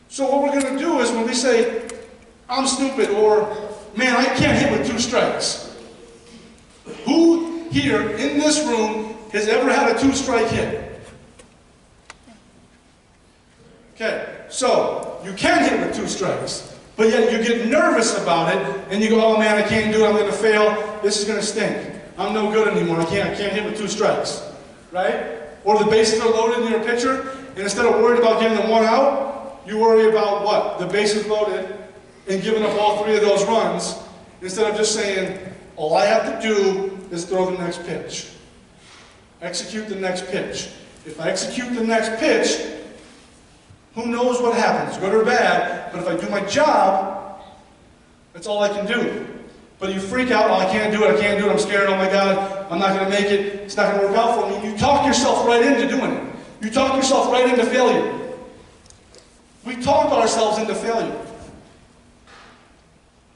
So what we're going to do is when we say, I'm stupid, or, man, I can't hit with 2 strikes. Who here in this room has ever had a 2-strike hit? Okay, so you can hit with 2 strikes, but yet you get nervous about it, and you go, oh man, I can't do it, I'm going to fail, this is going to stink. I'm no good anymore, I can't hit with 2 strikes. Right? Or the bases are loaded and you're a pitcher, and instead of worried about getting the 1 out, you worry about what? The bases loaded and giving up all 3 of those runs, instead of just saying, all I have to do is throw the next pitch. Execute the next pitch. If I execute the next pitch, who knows what happens, good or bad, but if I do my job, that's all I can do. But you freak out, oh, I can't do it, I'm scared, oh my God, I'm not going to make it, it's not going to work out for me. You talk yourself right into doing it. You talk yourself right into failure. We talk ourselves into failure.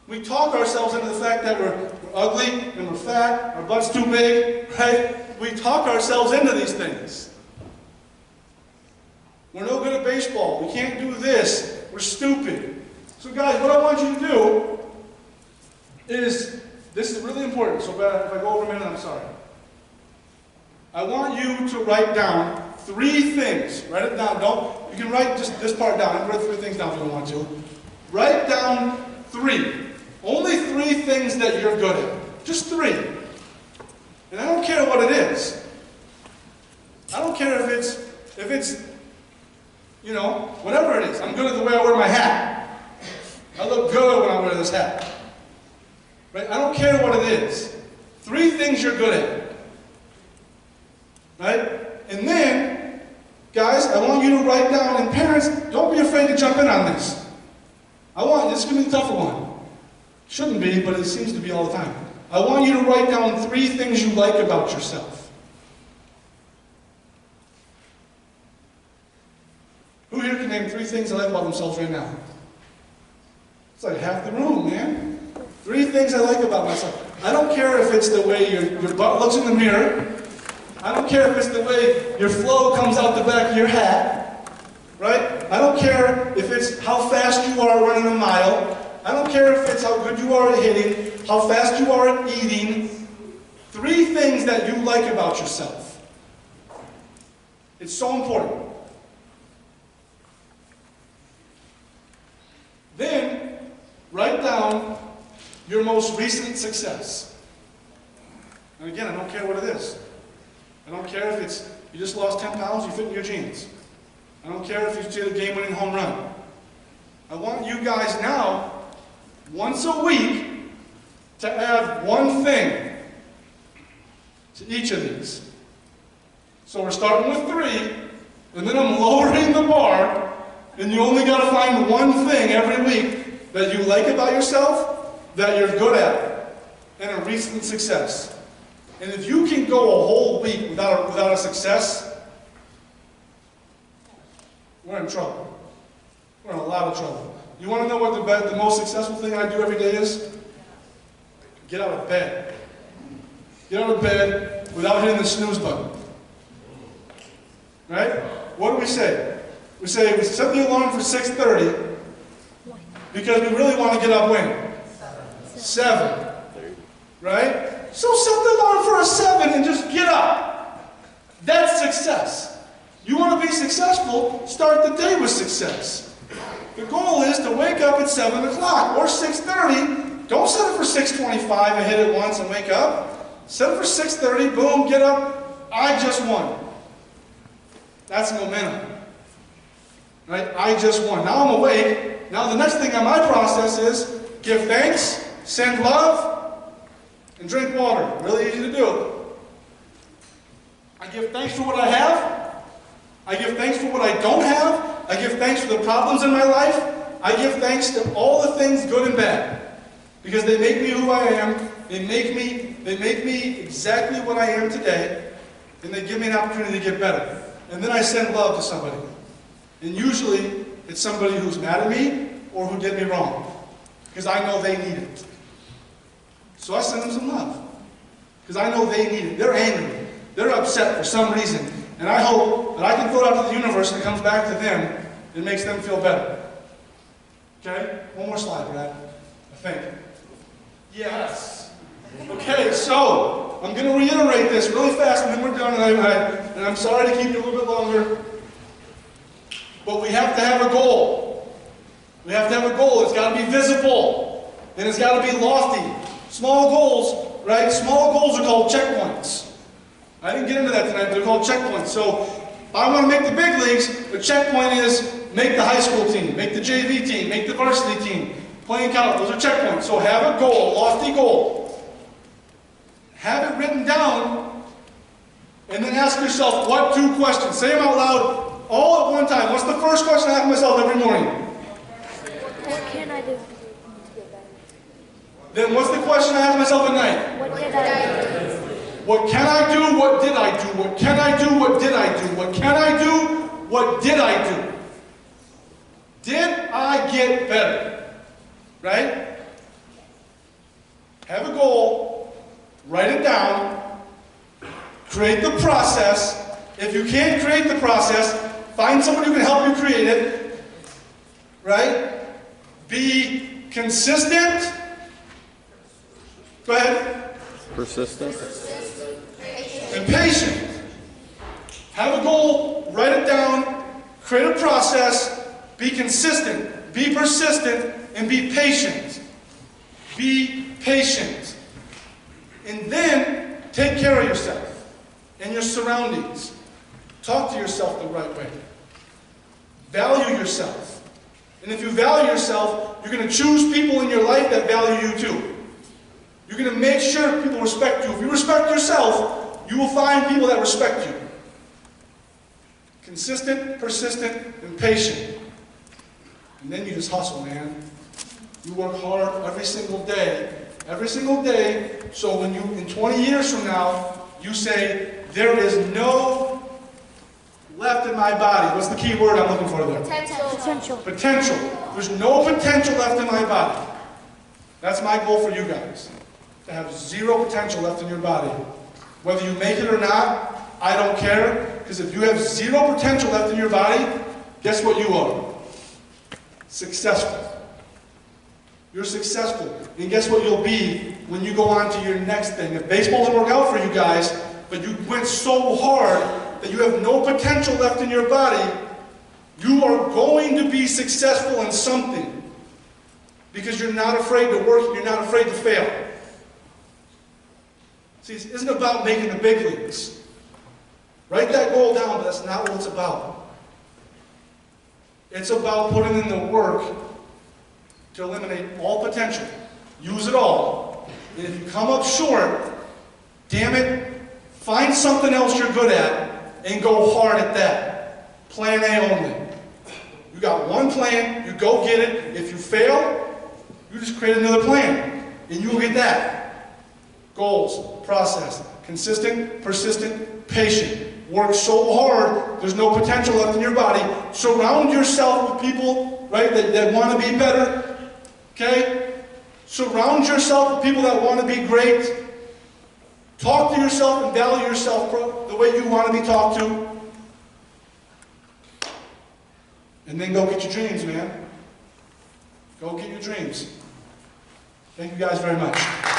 We talk ourselves into the fact that we're ugly and we're fat, our butt's too big, right? We talk ourselves into these things. We're no good at baseball. We can't do this. We're stupid. So guys, what I want you to do is, this is really important, so if I go over a minute, I'm sorry. I want you to write down 3 things. Write it down. You can write just this part down. I can write 3 things down if you don't want to. Write down 3. Only 3 things that you're good at. Just 3. And I don't care what it is. I don't care if it's, you know, whatever it is. I'm good at the way I wear my hat. I look good when I wear this hat. Right? I don't care what it is. 3 things you're good at. Right? And then, guys, I want you to write down, and parents, don't be afraid to jump in on this. This is going to be the tougher one. Shouldn't be, but it seems to be all the time. I want you to write down 3 things you like about yourself. Who here can name 3 things they like about themselves right now? It's like half the room, man. 3 things I like about myself. I don't care if it's the way your butt looks in the mirror. I don't care if it's the way your flow comes out the back of your hat. Right? I don't care if it's how fast you are running a mile. I don't care if it's how good you are at hitting, how fast you are at eating. 3 things that you like about yourself. It's so important. Then, write down your most recent success. And again, I don't care what it is. I don't care if it's you just lost 10 pounds, you fit in your jeans. I don't care if you did a game-winning home run. I want you guys now, once a week, to add 1 thing to each of these. So we're starting with 3, and then I'm lowering the bar, and you only got to find 1 thing every week that you like about yourself, that you're good at, and a recent success. And if you can go a whole week without a success, we're in trouble. We're in a lot of trouble. You want to know what the most successful thing I do every day is? Get out of bed. Get out of bed without hitting the snooze button. Right? What do we say? We say we set the alarm for 6:30 because we really want to get up when? 7. Right? So set the alarm for a 7 and just get up. That's success. You want to be successful, start the day with success. The goal is to wake up at 7 o'clock or 6:30. Don't set it for 6:25 and hit it once and wake up. Set it for 6:30, boom, get up. I just won. That's momentum. Right? I just won. Now I'm awake. Now the next thing on my process is give thanks, send love, and drink water. Really easy to do. I give thanks for what I have. I give thanks for what I don't have. I give thanks for the problems in my life. I give thanks to all the things, good and bad. Because they make me who I am. They make me exactly what I am today. And they give me an opportunity to get better. And then I send love to somebody. And usually, it's somebody who's mad at me or who did me wrong. Because I know they need it. So I send them some love. Because I know they need it. They're angry. They're upset for some reason. And I hope that I can throw it out to the universe and it comes back to them and makes them feel better. Okay? One more slide, Brad. I think. Yes. Okay, so I'm going to reiterate this really fast and then we're done. And I'm sorry to keep you a little bit longer. But we have to have a goal. We have to have a goal. It's got to be visible. And it's got to be lofty. Small goals, right? Small goals are called checkpoints. I didn't get into that tonight, but they're called checkpoints. So if I want to make the big leagues, the checkpoint is make the high school team, make the JV team, make the varsity team, playing college. Those are checkpoints. So have a goal, a lofty goal. Have it written down, and then ask yourself, what 2 questions? Say them out loud all at one time. What's the first question I ask myself every morning? What can I do to get better? Then what's the question I ask myself at night? What did I do? What can I do? What did I do? What can I do? What did I do? What can I do? What did I do? Did I get better? Right? Have a goal. Write it down. Create the process. If you can't create the process, find somebody who can help you create it. Right? Be consistent. Go ahead. Persistent. And patient. Have a goal, write it down, Create a process, be consistent, be persistent, and be patient. Be patient. And then take care of yourself and your surroundings. Talk to yourself the right way. Value yourself. And if you value yourself, you're going to choose people in your life that value you too. You're going to make sure people respect you. If you respect yourself, you will find people that respect you. Consistent, persistent, and patient. And then you just hustle, man. You work hard every single day, so when you, in 20 years from now, you say, there is no left in my body. What's the key word I'm looking for there? Potential. Potential. There's no potential left in my body. That's my goal for you guys. To have zero potential left in your body. Whether you make it or not, I don't care. Because if you have zero potential left in your body, guess what you are? Successful. You're successful. And guess what you'll be when you go on to your next thing? If baseball doesn't work out for you guys, but you went so hard that you have no potential left in your body, you are going to be successful in something. Because you're not afraid to work, you're not afraid to fail. See, it isn't about making the big leagues. Write that goal down, but that's not what it's about. It's about putting in the work to eliminate all potential. Use it all. And if you come up short, damn it, find something else you're good at and go hard at that. Plan A only. You got one plan, you go get it. If you fail, you just create another plan. And you will get that. Goals, process, consistent, persistent, patient. Work so hard, there's no potential left in your body. Surround yourself with people, right, that want to be better. Okay? Surround yourself with people that want to be great. Talk to yourself and value yourself the way you want to be talked to. And then go get your dreams, man. Go get your dreams. Thank you guys very much.